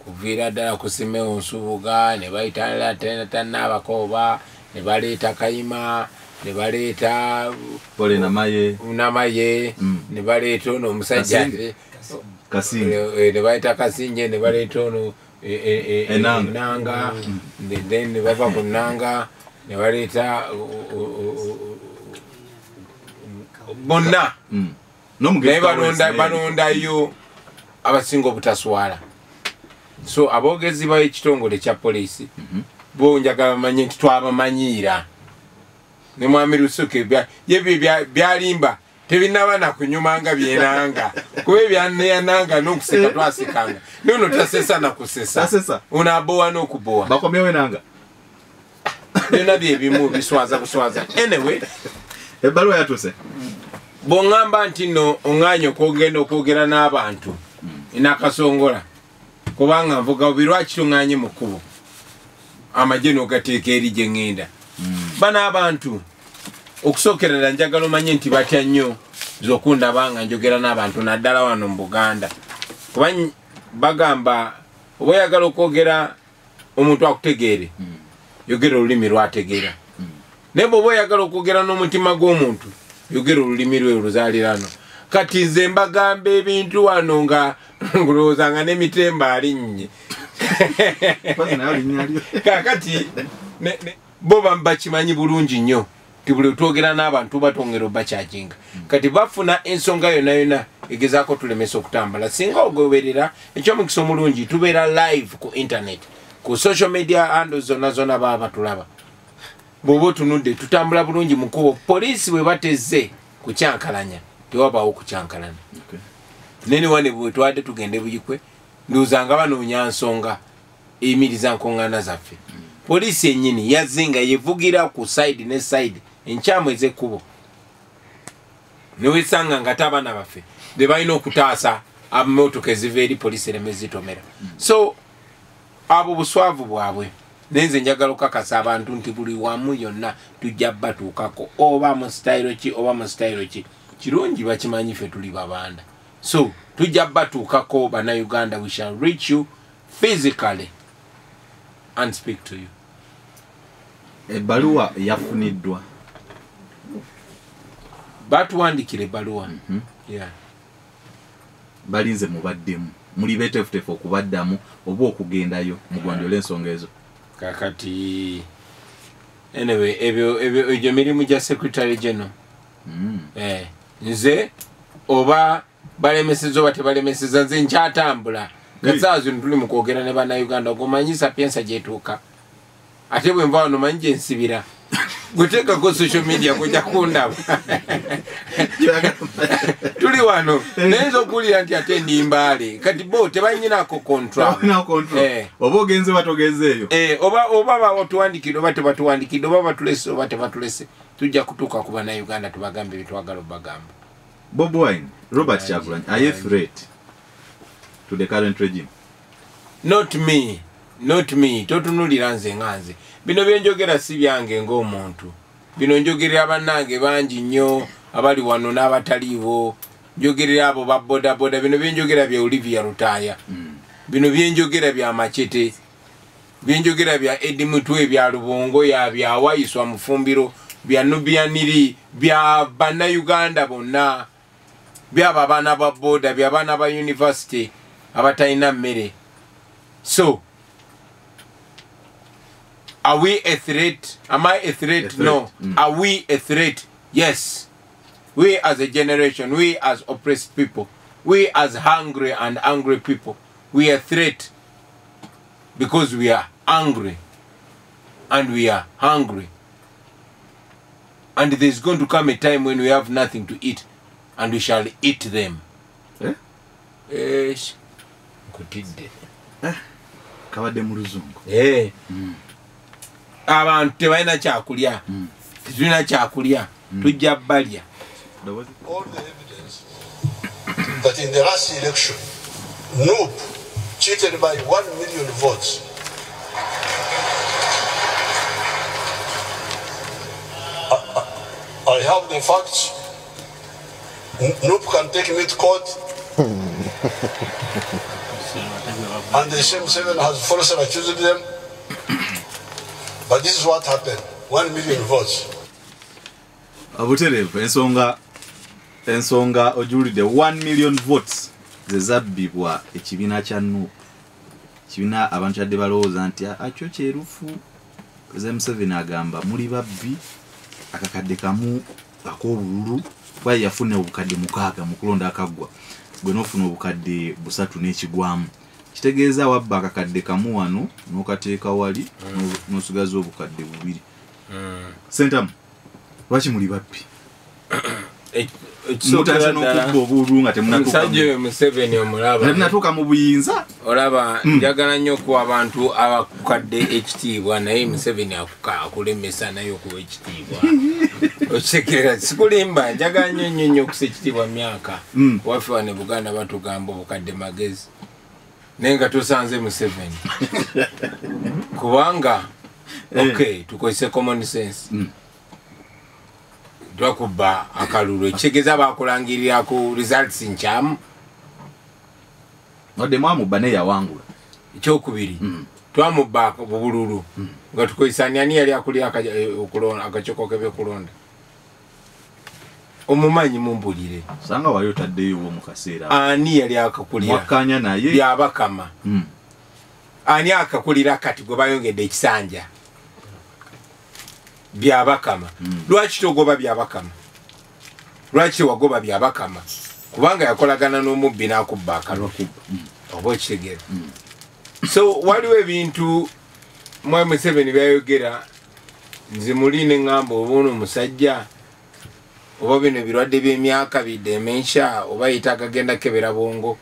kuviira ddala ku Simeon Nsubuga ne bayitanira tannaabakooba ne baleeta Kayima ne baleeta Pole Namaye ne baleeta ono omusajja Kasinje ne baleeta Kasinje ne baleeta ono Enanga ne bava ku Nanga ne baleeta bonna naye balondayo abasinga obutaswala. So aboogezi b'ekitongole kya polisi bo njagala bamanye nti twabamanyiira ne Mwami Rusoke yebyo byalimba tebinaba na kunyumanga byenanga kuba ebyaneyananga n'okuseka twasekanga nono tasesa na kusesa unabowa n'okubowa bakomyewo enanga byonna byebimu biswaza buswaza. Anyway ebbaluwa yatuse bongamba nti no oŋŋaanya okwogera n'abantu enakasongola kubanga nvuga obirwaki toŋŋaanye mu kkubo amagye n'ogateeka eri gye ŋŋenda bano abantu okusookerera njagala omanye nti batya nnyo zokundaba nga njogera n'abantu naddala wano mu Buganda kuba bagamba oba oyagala okwogera omuntu akutegeere yogera olulimi lwategeera naye bw'oba oyagala okwogera n'omutima gw'omuntu yogera olulimi lwe oluzaalirano. Kati nze mbagamba ebintu wano nga ngulowooza nga n'emitemba alinnye kakati bo bakimanyi bulungi nnyo tibuli twogera n'abantu batongera obakyajinga kati bafuna ensonga yonna egezaako tulemesa okutambula singa ogoberera ekyomukisa omulungi tubeera live ku internet ku social media handles zonna baba batulaba bwoba otunudde tutambula bulungi mu kkubo poliisi bwe batezze kukyankalanya tewabaawo kukyankalana neniwane bwe twadde tugende buyikwe nduuzanga banoonya nsonga eyimiriza nkoŋŋaana zaffe poliisi ennyini yazze nga yevugira ku side ne side enkyamu ez'ekkubo newesanga nga te abaana baffe be balina okutaasa amotoka eziva eri poliisi ereme zitomera so abo buswavu bwabwe nenze njagala okukakasa abantu nti buli wamu yonna tujja batuukako oba mu sitayiro ki oba mu sitayiro ki kirungi bakimanyi ffe tuli babanda so tujja batuukako bannayuganda we shall reach you physically and speak to you. Ebbaluwa yafuniddwa batuwandikira ebbaluwa yeah. Balinze mubaddemu muli betefutefu okubaddamu oba okugendayo mugwanjole ensonga ezo kakati anyway ebyo mirimu gya secretary general nze oba balemeseza oba tebalemeseza nze nkyatambula gasaawa zino tuli mu kwogera ne bannayuganda ogumanyi sapiensa gyetuuka ate bwe nva wano manyi gyensibira guteekako social media kujja kundaba tuli wano nayinza okuwulira nti ate ndimbaale kati bo tebanyinako control oba ogenze batogezeeyo oba batuwandikidde oba tebatuwandikidde oba batulese oba tebatulese tujja kutuuka ku bannayuganda tubagambe byetwagala obagamba. Bob Wine, Robert Kyagulanyi, are you a threat to the current regime? Not me. Totunulira nze nganze. Bino byenjogera si byange ng'omuntu. Bino njogerera bannange bangi nnyo abali wano n'abataliiwo. Njogerera abo ba boda boda. Bino byenjogera bya Olivia Rutaya. Bino byenjogera bya Machete. Byenjogera bya Eddie Mutwe bya Lubongo ya bya Wayiswa Mufumbiro bya Nubianiri bya bannayuganda bonna. Bya babana ba boda bya bana ba university abatalina mmere. So are we a threat? Am I a threat? No. Are we a threat? Yes. We as a generation, we as oppressed people, we as hungry and angry people, we are a threat because we are angry and we are hungry. And there's going to come a time when we have nothing to eat and we shall eat them. Yes. Kabadde mu luzungu. Abantu tebalina kyakulya. Tetulina kyakulya. Tujja balya. All the evidence that in the last election, Noob cheated by 1 million votes. I have the facts. Noob can take me to court. And the same 7 has falsely accused them. But this is what happened. 1 million votes. Abuterevu ensonga ojulidde 1 million votes zezabbibwa ekibiina kya Nuupu. Kibiina abantu yadde balowooza nti akyo kyerufu. Museveni agamba muli babbi akakadde kamu ak'obululu bwa yafuna obukadde 6 mu kulonda akaggwa. Gwe n'ofuna obukadde 3 n'ekigwamu. Kitegeeza wabba akakadde kamu wano n'okateeka wali n'osigaza obukadde 2. Sentamu lwaki muli babbi? Mutandise n'okubba obululu nga temunatuuka Museveni omulaba. Temunatuuka mu buyinza. Olaba njagala nnyo okuwa abantu abakukadde ekitiibwa naye Museveni akulemesa naye okuwa ekitiibwa. Okisekerera sikulimba njagala nnyo okusa ekitiibwa myaka. Waffe wano Buganda batugamba obukadde magezi. Naye nga tusanze Museveni. Kubanga okay tukozese common sense. Twakuba akalulu ekitegeeza bakulangirira ku results nkyamu. Wadde mwamuba ne yawangula. Ekyokubiri twamubba mu bululu nga tukozesa ani yali akulira akacoko kebe kulonda. Omumanyi mumbulire. Sanga wali otaddeyo mu kaseera. Ani yali akakulira. Mwakanya naye. Byabakama. ani akakulira kati gwe bayongedde ekisanja byabakama lwaki togoba byabakama lwaki tewagoba byabakama kubanga yakolagana n'omubbi n'akubba akalwa oba okitegeera so waliwo ebintu Mwai Museveni byayogera nze muli ne ŋŋamba oba ono omusajja oba bino ebirwadde by'emyaka dementia oba yita akagenda kebera bwongo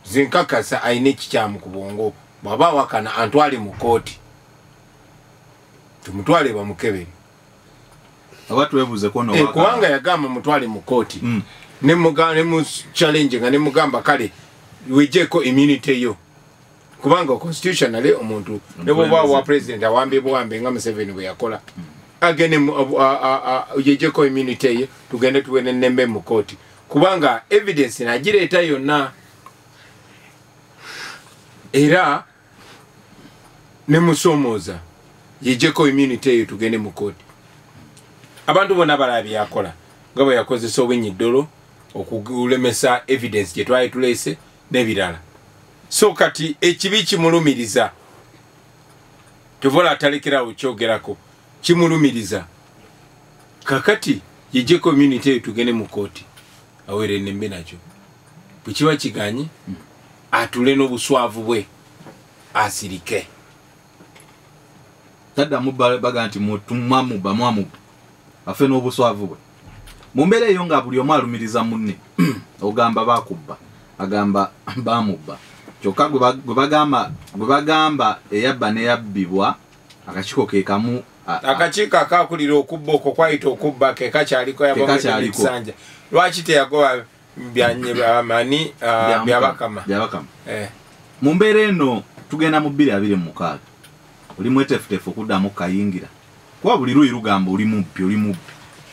zinkakasa ayina ekikyamu ku bwongo bw'aba awakana antwale mu kooti tumutwale bamukebere kubanga yagamba mutwale mu kooti ne mu challenge nga ne mugamba kale wejeko immunity yo kubanga constitutionally omuntu ne bwoba wa president awambe bwambe nga Museveni bwe yakola agene yejeko immunity ye tugende tuwene nembe mu kooti kubanga evidence nagireeta yonna era ne musomoza yejeko immunity ye tugende mu kooti abantu bona balabye yakola nga bwe yakozesa obwenyiddolo okulemesa evidence gye twali tuleese n'ebirala so kati ekibi kimulumiriza tovola atalekerawo kyogerako kimulumiriza kakati yejje community tugende mu kooti awere nembe nakyo bwe kiba kiganye atule n'obuswavu bwe asirike tadda baga nti mwamu afe n'obuswavu bwe mu mbeera eyo nga buli omu alumiriza munne ogamba bakubba agamba bamubba kyokka gwe bagamba eyabba neyabbibwa akakiiko ke kamu akakiiko akakulira okubba okwo kwayita okubba ke kakyaliko yabakisanja lwaki teyagoba byabakama mu mbeera eno tugenda mu 2026 oli mwetefutefu okuddamu kayingira kuba buli luyi lugamba oli mubbi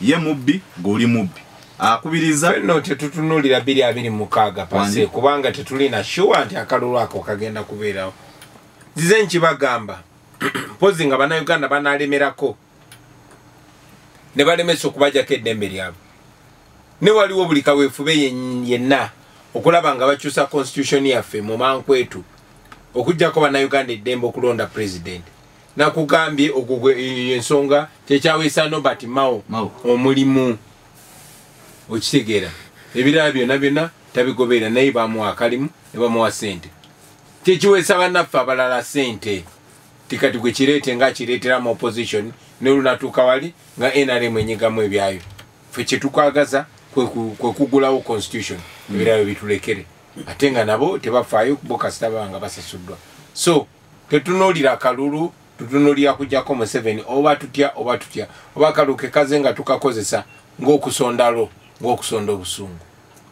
ye mubbi ng'oli mubbi akubiriza no tetutunulira 2026 pase kubanga tetulina sure nti akalulu ako kagenda kubeerawo zize nkibagamba pozi nga bannayuganda banalemerako ne balemesa okubajjako eddembe lyabwe ne waliwo buli kaweefube yenna okulaba nga bakyusa constitution yaffe mu mankwetu okujjako bannayuganda eddembe okulonda president nakugambye okugwe ensonga kyekyaweesa Nobert Mao omulimu okitegeera ebirala byonna tabigoberera naye bamuwa akalimu ne bamuwa ssente kyekiweesa bannaffe abalala ssente tikati gwe kireete nga kireetera mu opposition ne lunatuuka wali nga NRM enyigamu ebyayo ffe kyetukwagaza kwe kugulawo constitution ebirala bitulekere ate nga nabo tebafaayo bo kasita baba nga basasuddwa so tetunuulira akalulu tutunuulira kujjako Museveni oba tutya oba akaluke kaze nga tukakozesa ng'okusondalo ng'okusonda obusungu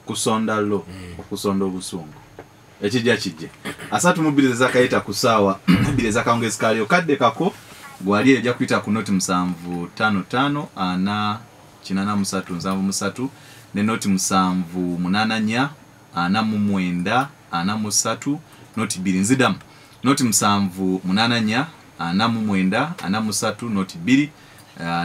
okusonda obusungu ekijja kijje asatu mubiri zakayita ku ssaawa mubiri zakawungezi kalyo kadde kako gwali ejja kuyita ku noti 755 ne noti 784 49 noti 2 nzidamu noti 784 49 noti 2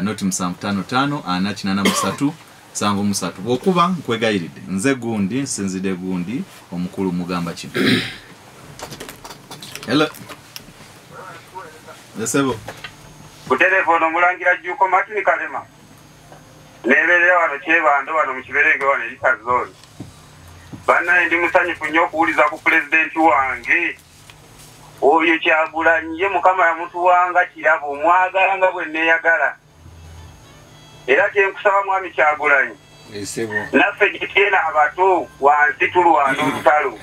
noti 755 49 bwokuba nkwegayiridde nze gundi nsinzide gundi omukulu mugamba kino hello Lesebo kuterefono mulangira Juko Martin Kalema neberera wano kyebando wano mu kiberenge wano ekazoni bana ndi musanyifu nnyo okuwuliza ku president wange oyo Kyagulanyi ye mukama ya muntu wanga kirabo omwagala nga bwe neeyagala era kyenkusaba mwami Kyagulanyi naffe gitena abato wansi tulwana olutalo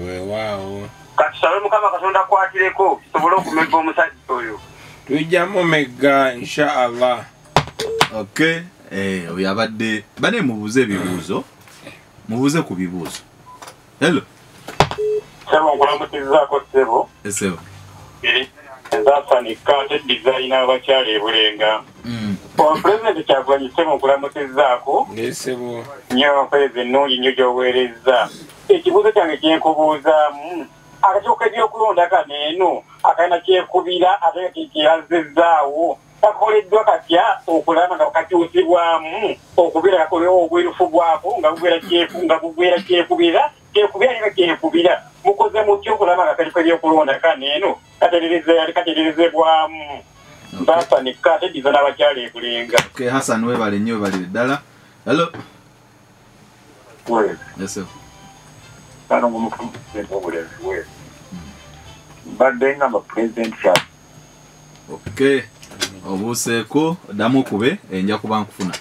weewaawo katusabe mukama Katonda akwatireko tusobole okumegga omusajja oyo tujja mumegga inshallah okay oyo abadde bane mubuuze ebibuuzo mubuuze ku bibuuzo hello sebo nkulamutizaako sebo esebo ezasanika te designer abakyali ebulenga President Kyagulanyi sebo nkulamutizaako esebo nnyo mpezi ennungi nnyo gy'oweerezza ekibuuzo kyange kyenkubuuzaamu akakiiko k'ebyokulonda kano eno akalina kyekubira ate kyeyazzaawo kakoleddwa katya okulaba nga kakyusibwamu okubeera kakolewo obwerufu bwako nga bugwera kyekubira nga kyekubira mukoze mutyo kulaba nga kali kulonda kane eno katereezebwamu basa ne katediza n'abakyala ekulenga. Okay, Hassan webale nnyo webalire ddala. Hello. Yes, sir. Kano ng'omukulembeze w'obulenzi we. Mbadde nga president chat. Okay. Obuuseeko ddamu kube enja kuba nkufuna.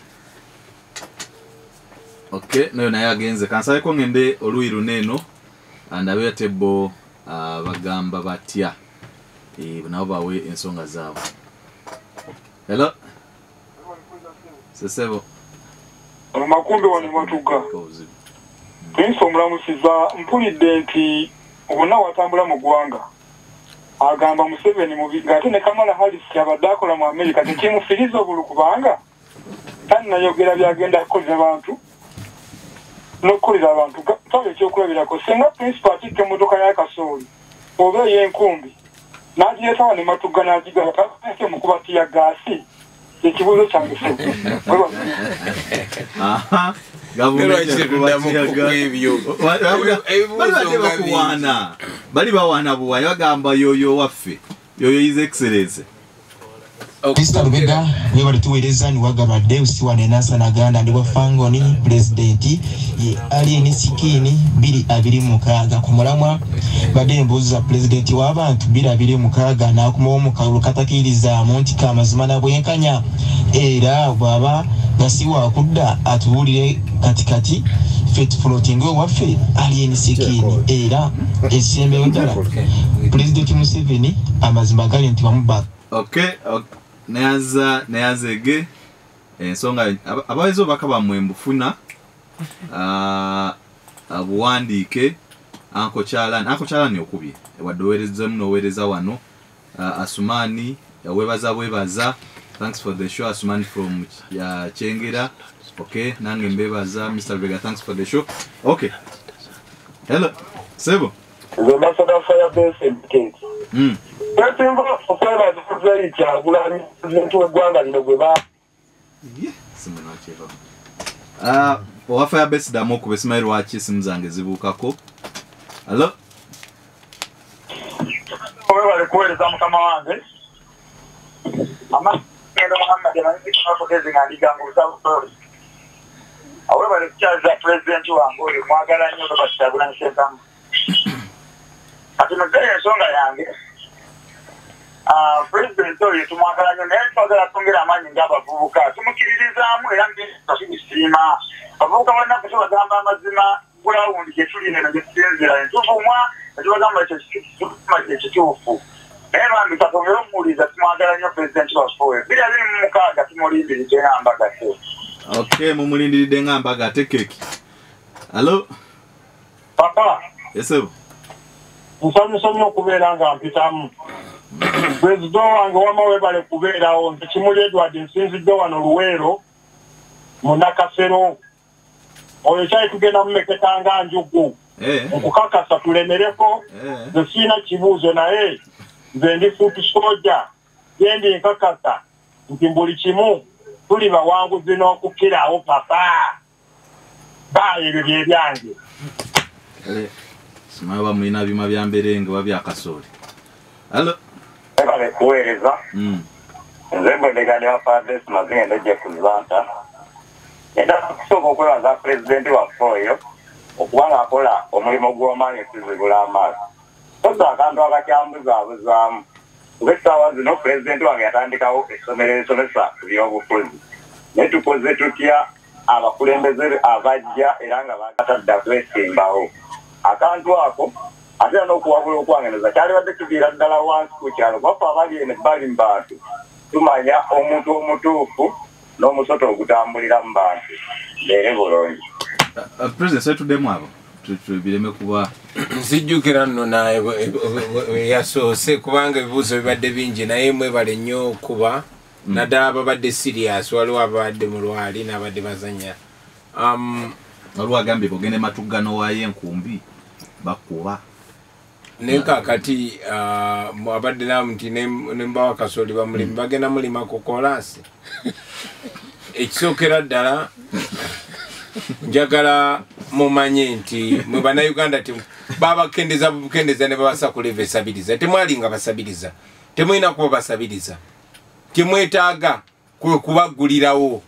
Okay, nayo naye agenze. Kansabeko ngende oluuyi luneeno andabe tebo bagamba batya. Nabo bawe ensonga zaabwe. Hello. Sesebo. Makumbi wano matuga. Prince omulamusiza mpulidde nti obonna watambula mu ggwanga. Agamba Museveni mubiga ate ne Kamala Harris yabadde akola mu America tekimufiriza obulu kubanga tannayogera byagenda kukoza abantu n'okukolera abantu kale ekyokulabirako singa principal atikke emmotoka ya Kasooli oba ey'enkumbi n'agireetawa ne Matuga n'agigaba ate mu kubatiya gaasi ekibuuzo kyange bali bawaana buwayi bagamba yoyo waffe yoyo his excellence. Mr. Lubega webali tuweereza niwagabadde usiwane nasa naganda ndi wa fangoni presidenti ye Alien Sikini 226 ku mulamwa badde embuuza presidenti w'abantu 226 n'akumawo mu kalulu katakiriza nti kamazima na bwenkanya era bwaba gasiwa kudda atuwulire katikati fet floating waffe Alien Sikini era esembeyo ddala presidenti Museveni amazima gali nti bamuba. Okay. Neazege ensonga abawezo bakaba mwembufuna abuwandiike Uncle Chalani okubye wadde noweereza wano Asumani webaza thanks for the show Asumani from Chengera. Okay, nange mbebaza Mr. Vega, thanks for the show. Okay, hello Sebo the master of fire base in Kent. Owafaya besi damu kube simairi wachi simu zange zibuukako. Hello? Owe wale kuweleza mukama wange. Ama ngendo Muhammad manzi kwafogezi ngandika ngusabu. Owe wale kuchaza president wangu mwagala nnyo bakitabula nshentamu. Ati nogere ensonga yange. President oyo tumwagala nnyo naye twagala twongera amaanyi ng'abavubuka tumukiririzaamu era ng'ekitusiima abavubuka balina kutubagamba amazima gulawundi gye tuli neno gye tusinzira entuvumwa netubagamba ekituufu naye bambi katongere omuwuliza tumwagala nnyo pulezidenti waffe 226 tumulindiridde ng'ambagate. Okay, mumulindiridde ng'ambagate keki. Hello? Papa. Yesebo. Nsanyusa nnyo okubeera nga mpitamu. President wange wama webale kubeerawo nti Kimuli Edward nsinzidde wano Luweero mu Nakasero oyo kyali tugenda mumeketanga njugu okukakasa tulemereko nze siina kibuuzo naye nze ndi fuuti soja gendi nkakasa nti buli kimu tuli bawanguzi n'okukirawo papa ebyo bye byange. Simaba mulina byuma bya mberenge wabya Kasooli. Hello? Ebale kuweereza. Nze mbweddegane wa Fathers Mazinga ejje kuzanta. Era kusooka okwebaza pulezidenti waffe oyo okuba ng'akola omulimu gw'omaanyi okuzigula amaaso. Tozza akantu akakyambuzabuzaamu. Kuba essaawa zino pulezidenti wange yatandikawo essomero erisomesa ku byobufuzi. Naye tukoze tutya abakulembeze abajja era nga bagatadda kwesimbawo. Akantu ako ate n'okuwabula okwangeneza kyali badde tuviira ddala wansi ku kyalo baffe abali eno ebbali mu bantu tumanya omuntu omutuufu n'omusoto ogutambulira mu bantu leere bulungi. President setuddemu abo bireme kuba nzijjukira nno naye yasoose kubanga ebibuuzo bibadde bingi naye mwebale nnyo okuba naddala ababadde serious waliwo ababadde mu lwali n'abadde bazanya waliwo agambye bogende Matugano waayo enkumbi bakuba naye kaakati abadde namu nti nembawa Kasooli bamulimi bagenda mulima ku kolasi ekisookera ddala njagala mumanye nti mwe bannayuganda baba kendeza ne babasa kuleva esabiriza temwali nga basabiriza temwina kuba basabiriza kimwetaaga kubagulirawo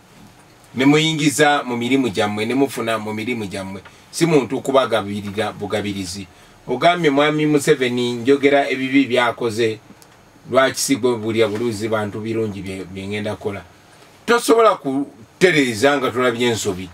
ne muyingiza mu mirimu gyammwe ne mufuna mu mirimu gyammwe si muntu kubagabirira bugabirizi ogambye mwami Museveni njogera ebibi byakoze lwakisigwe bulya buluzi bantu birungi byengenda kola tosobola kutereza nga tulabye ensobi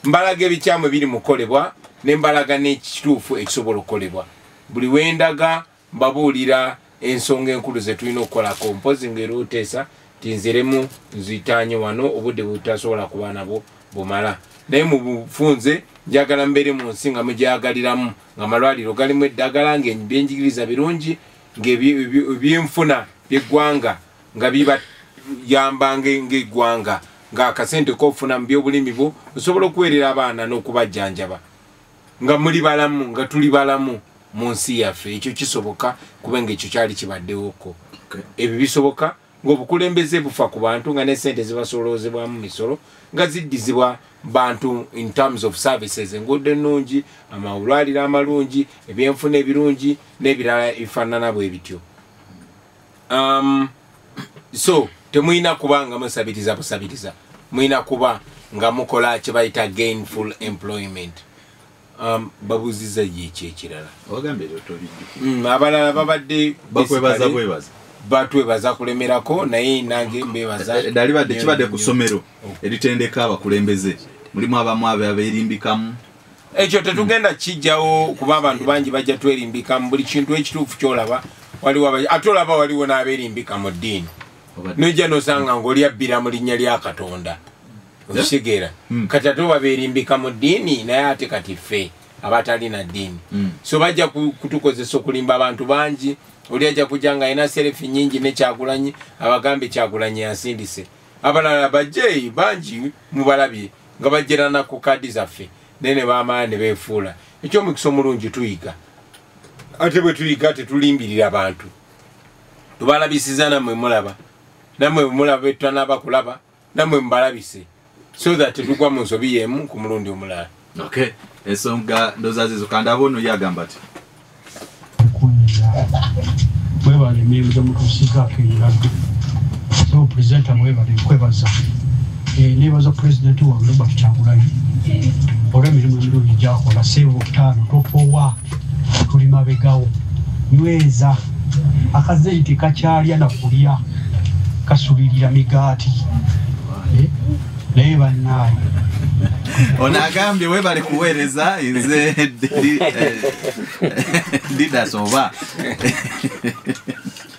mbalaga ebikyamu biri mukolebwa ne mbalaga n'ekituufu ekisobola okukolebwa buli wendaga mbabuulira ensonga enkulu ze tulina okukolako mpozi ng'eruuteesa tinziremu nzitanye wano obudde butasobola kuba nabwo bumala naye mu bufunze njagala mbeere mu nsi nga mugyagaliramu nga amalwaliro galimu eddagala ng'ebyenjigiriza birungi ng'ebyenfuna by'eggwanga nga bibayamba ng'eggwanga ng'akasente k'ofuna mu by'obulimi bwo osobola okuweerera abaana n'okubajjanjaba nga muli balamu nga tuli balamu mu nsi yaffe ekyo kisoboka kubanga ekyo kyali kibaddewoko ebyo bisoboka ng'obukulembeze bufa ku bantu nga n'essente zibasolozebwamu misolo nga ziddizibwa bantu in terms of services enguudo ennungi amawulwaliro amalungi ebyenfuna ebirungi n'ebirala ebifaanana bwe bityo so temuyina kuba nga musabiriza busabiriza muyina kuba nga mukola kye bayita gainful employment babuziza yeki ekirala abalala babadde batwebaza kulemerako naye nange mbebaza dalibadde kibadde ku ssomero eritendeka abakulembeze mulimu abamu abeerimbikamu ekyo tetugenda kijjawo kuba abantu bangi bajja twerimbikamu buli kintu ekituufu kyolaba waliwo ate olaba waliwo n'abeerimbika mu ddiini nojja nosanga ng'olyabbira mu linnya lya Katonda okitegeera kati ate babeerimbika mu ddiini naye ate kati ffe abatalina ddiini so bajja kutukozesa okulimba abantu bangi oli ajja kujja nga alina serefi nyingi ne Kyagulanyi abagambe Kyagulanyi yasindise abalala bajjeeyi bangi mubalabye nga bajjerana ku kaadi zaffe naye ne baamala ne beefuula ekyomukisa omulungi tuyiga ate bwe tuyiga tetulimbirira abantu tubalabisiza nammwe mulaba nammwe mulaba betutanaba kulaba nammwe mubalabise so that tetugwa mu nsobi y'emu ku mulundi omulala ensonga ndozazizo kandi abono yagamba ati mwebale emirimu gyemutusigaako emiraggo so purezidenta mwebale nkwebaza nebaza purezidenti wange Robert Kyagulanyi olw'emirimu emirungi gyakola seevu 5 topowa tuli mabegawo nyweza akazeiti kakyalya nakulya kasulirira migaati naye bannaayi ono agambye webale kuweereza nze ndidas oba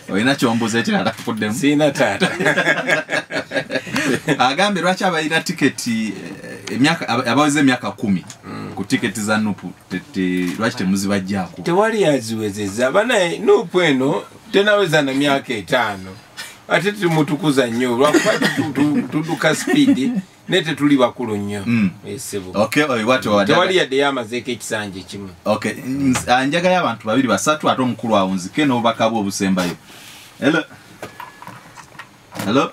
olina kyombuza ekirala kuddemu siina taata agambye lwaki abalina tiketi abaweza emyaka 10 ku tiketi za nupu lwaki temuzibajjaako tewali yaziwezeza banaye nupu eno tenaweza na myaka 5 ate tumutukuza nnyo lwakuba tuduka speedi naye tetuli bakulu nnyo tewali yadde yamazeeko ekisanja kimu njagala abantu 2-3 ate omukulu awo nzike n'obubaka bwe obusembayo hello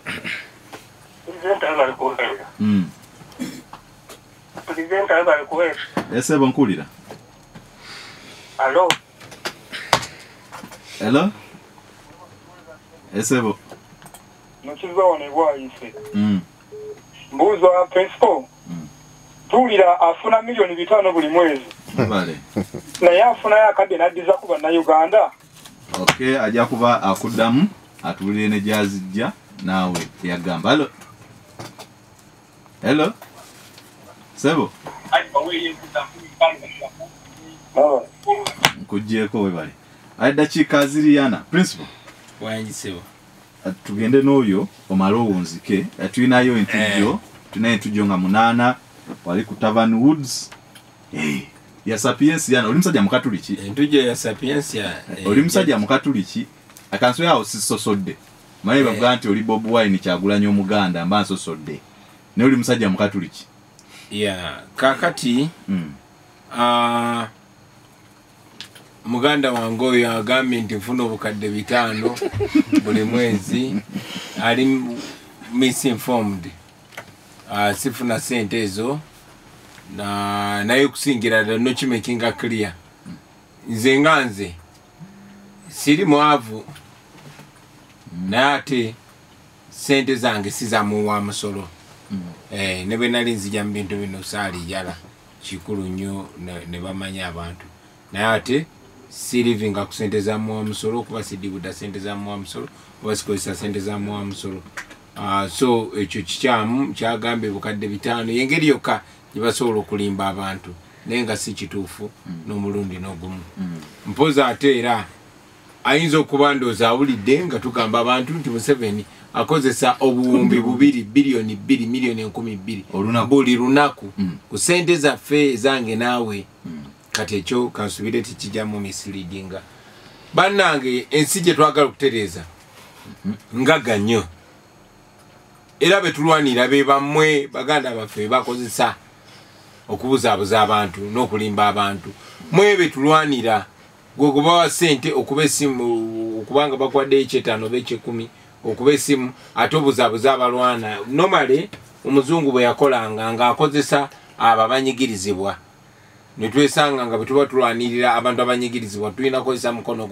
esebo nkulira hello esebo mukiza wane bwayise mbuuza principal tuwulira afuna $5,000,000 buli mwezi naye afunayo akadde n'addiza ku bannayuganda ajja kuba akuddamu atuwulire ne gyazijja naawe yagamba hello sebo nkuggyeko webale ali dakiika ziriyana principal wangisebo tugende n'oyo omale owunzike tulinayo entujjo tulinayo entujjo nga 8 wali ku Tavern Woods ya Sapiens yana oli musajja mukatuliki entujjo ya Sapiens ya oli musajja mukatuliki akanso yawo sisosodde maye bavuga nti oli Bob Wine Kyagulanyi omuganda mba nsosodde ne oli musajja mukatuliki kakati muganda wange oyo agambye nti nfuna obukadde 5 buli mwezi ali misinformed sifuna sente ezo naye okusingira no kimakinga clear nze nganze siri mwavu nate sente zange sizamuwa musolo ne bwe nali nzija mu bintu bino saali jala kikulu nnyo ne bamanya abantu naye ate sirivinga ku sente zamuwa musolo kuba sidibuda sente zamuwa musolo oba sikozesa sente zamuwa musolo so ekyo kikyamu kyagambye bukadde 5 yengeri yokka gyebasobola okulimba abantu naye nga si kituufu n'omulundi n'ogumu mpoza ate era ayinza okuba ndooza awulidde nga tugamba abantu nti Museveni akozesa obuwumbi 2 biliyoni 2 miliyoni 12 buli lunaku ku sente zaffe zange naawe kati ekyo kansubire tikijjamu misleadinga bannange ensi gye twagala okutereeza ngaga nnyo era betulwanira be bammwe baganda baffe bakozesa okubuzaabuza abantu n'okulimba abantu mwe betulwanira gwe kubawa sente okuba essimu okubanga bakwadde ekyetaano b'ekyekumi okuba essimu ate obuzaabuza abalwana normally omuzungu bwe yakolanga ng'akozesa abo abanyigirizibwa ne twesanga nga bwe tuba tulwanirira abantu abanyigirizibwa tulina kukozesa mukono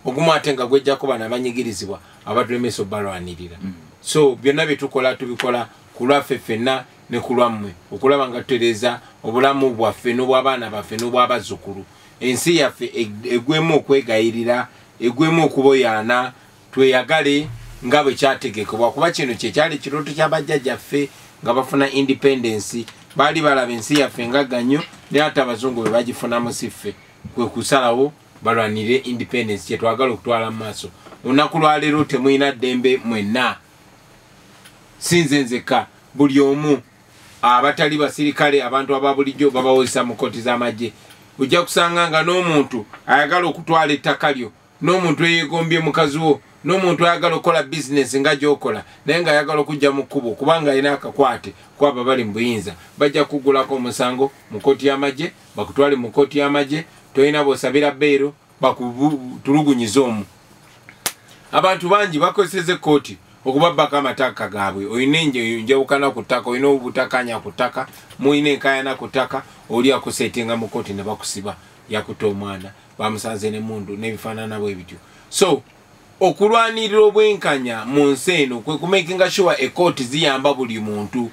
ogumu ate nga gwejjako bano abanyigirizibwa abatulemesa obbalwanirira so byonna bye tukola tubikola ku lwaffe ffenna ne ku lwammwe okulaba nga tutereeza obulamu bwaffe n'obw'abaana baffe n'obw'abazzukulu ensi yaffe egwemu okwegayirira egwemu okuboyaana tweyagale nga bwe kyategekebwa kuba kino kyekyali kirooto ky'abajjajjaffe nga bafuna independence baali balaba ensi yaffe ngagga nnyo naye ate abazungu bwe bagifunamu siffe kwe kusalawo balwanire independence kyetwagala okutwala mu maaso olunaku lwaleero temulina ddembe mwenna sinze nzekka buli omu abatali basirikale abantu ababulijjo babawozesa mu kkooti z'amagye ojja kusanga nga n'omuntu ayagala okutwala ettaka lyo n'omuntu eyeegombye mukazi wo n'omuntu ayagala okukola bizinesi nga gy'okola naye ng'ayagala okujja mu kkubo kubanga alina akakwate kwaba bali mu buyinza bajja kugulako omusango mu kkooti y'amagye bakutwale mu kkooti y'amagye tolina bw'osabira bbeero bakutulugunyiza omu abantu bangi bakozeseza ekkooti okubabbako amataka gaabwe olina enjawukana ku ttaka olina obutakanya ku ttaka mulina enkayana ku ttaka oli akuseetinga mu kkooti ne bakusiba yakuta omwana bamusanze n'emmundu n'ebifaanana bwe bityo so okulwanirira obwenkanya mu nsi eno kwe kumakinga sure ekkooti ziyamba buli muntu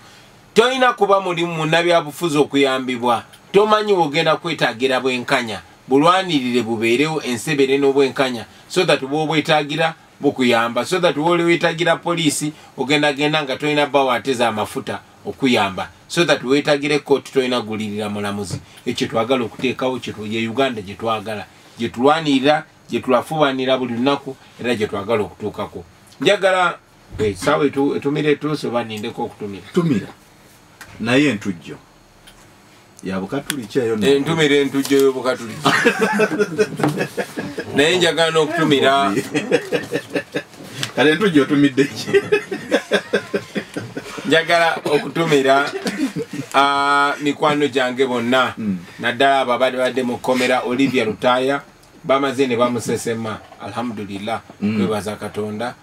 tolina kuba mulimu munnabyabufuzi okuyambibwa tomanyi wogenda kwetaagira bwenkanya bulwanirire bubeerewo ensebere n'obwenkanya so that bwobwetaagira bukuyamba so that woli wetagira poliisi ogendagenda nga tolina bawo ateza amafuta okuyamba so that wetagira ekkooti tolina gulirira mulamuzi ekyo twagala okuteekawo ye Uganda gye twagala gye tulwanirira gye tulafubanira buli lunaku era gye twagala okutuukako njagala saawa etumire tuuse oba nindeko okutumira naye entujjo yabukatuli kyayo entumira entujjo y'obukatuli naye njagala n'okutumira kale entujjo otumidde ki njagala okutumira mikwano gyange bonna naddala abo abadde mu kkomera Olivia Lutaya bamaze ne bamusesema alhamdulillah twebaza Katonda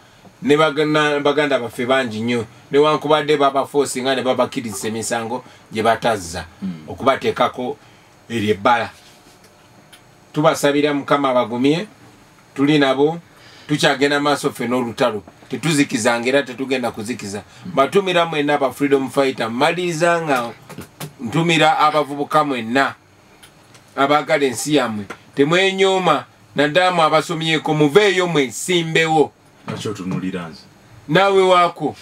ne baganda baffe bangi nnyo newankubadde babafoosinga ne babakkiriza emisango gye batazza okubateekako eryo ebbala tubasabira Mukama abagumye tuli nabo tukyagenda maaso ffe n'olutalo tetuzikizanga era tetugenda kuzikiza batumira mwenna aba freedom fighter maliriza nga ntumira abavubuka mwenna abaagala ensi yammwe temwenyooma naddala abasomyeko muveeyo mwesimbewo naawe waako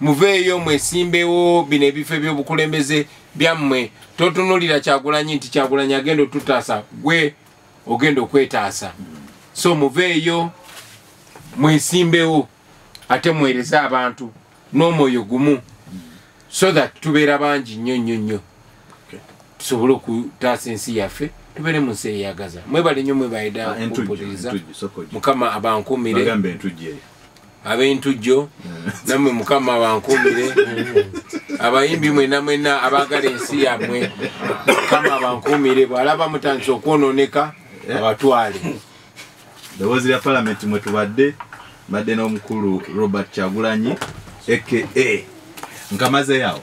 muveeyo mwesimbewo bino ebifo ebyobukulembeze byammwe totunulira Kyagulanyi nti Kyagulanyi agenda otutaasa gwe ogenda okwetaasa so muveeyo mwesimbewo ate mwereze abantu n'omwoyo gumu so that tubeera bangi nnyo nnyo nnyo tusobole okutaasa ensi yaffe tubeere mu nsi eyagaza mwebale nnyo mwebayida okumpuliriza Mukama abankuumire ab'entujjo nammwe Mukama abankuumire abayimbi mwenna abaagala ensi yammwe Mukama abankuumire bw'alaba mutandise okwonooneka abatwale ddoboozi lya palamenti mwe tubadde mbadde n'omukulu Robert Kyagulanyi aka nkamaze yao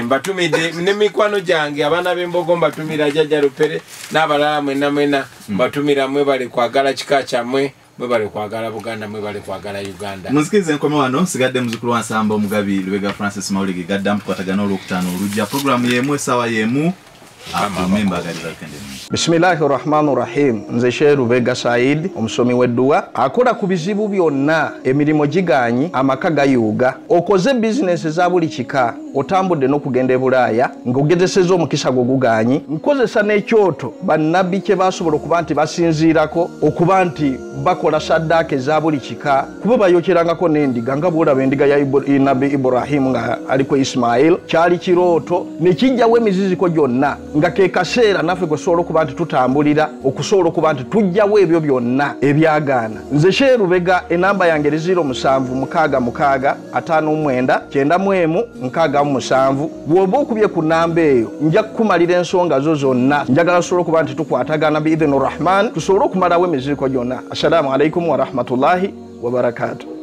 mbatumide ne mikwano jange abana b'embogo mbatumira jajja Lupere n'abalala mwena mbatumira mwe bali kwagala kika kyamwe mwe bali kwagala Buganda mwe bali kwagala Uganda. Muzikize nkome wano sigadde muzukulu wa Nsamba Omugabi Lubega Francis Mawuligi gadda mkwatagana olwokutaano olujja programu yemu sawa yemu memba galiza kende. Bismillahirrahmanirrahim. Nze Sheikh Lubega Said omusomi w'edduwa akola ku bizibu byonna emirimu giganyi amaka gayuga okoze business za buli kika otambudde n'okugenda e Bulaaya ng'ogezesezza omukisa gwo guganyi nkozesa n'ekyoto bannabbi kye basobola okuba nti basinziirako okuba nti bakola saddaaka za buli kika kuba bayokyerangako n'endiga nga bw'olaba endiga ya Nabbi Ibrahim nga aliko Ismail kyali kirooto ne kijjawo emiziziko gyonna nga ke kaseera naffe gwe sobola okuba nti tutambulira okusobola okuba nti tujjawo ebyo byonna ebyagaana. Nze Sheikh Lubega enamba yange 0756599197 bw'oba okubye ku namba eyo nja kukumalira ensonga zo zonna njagala sobola okuba nti tukwatagana biidhini rahman tusobole okumalawo emiziriko gyonna. Assalamu alaikum wa rahmatullahi wa barakatuh.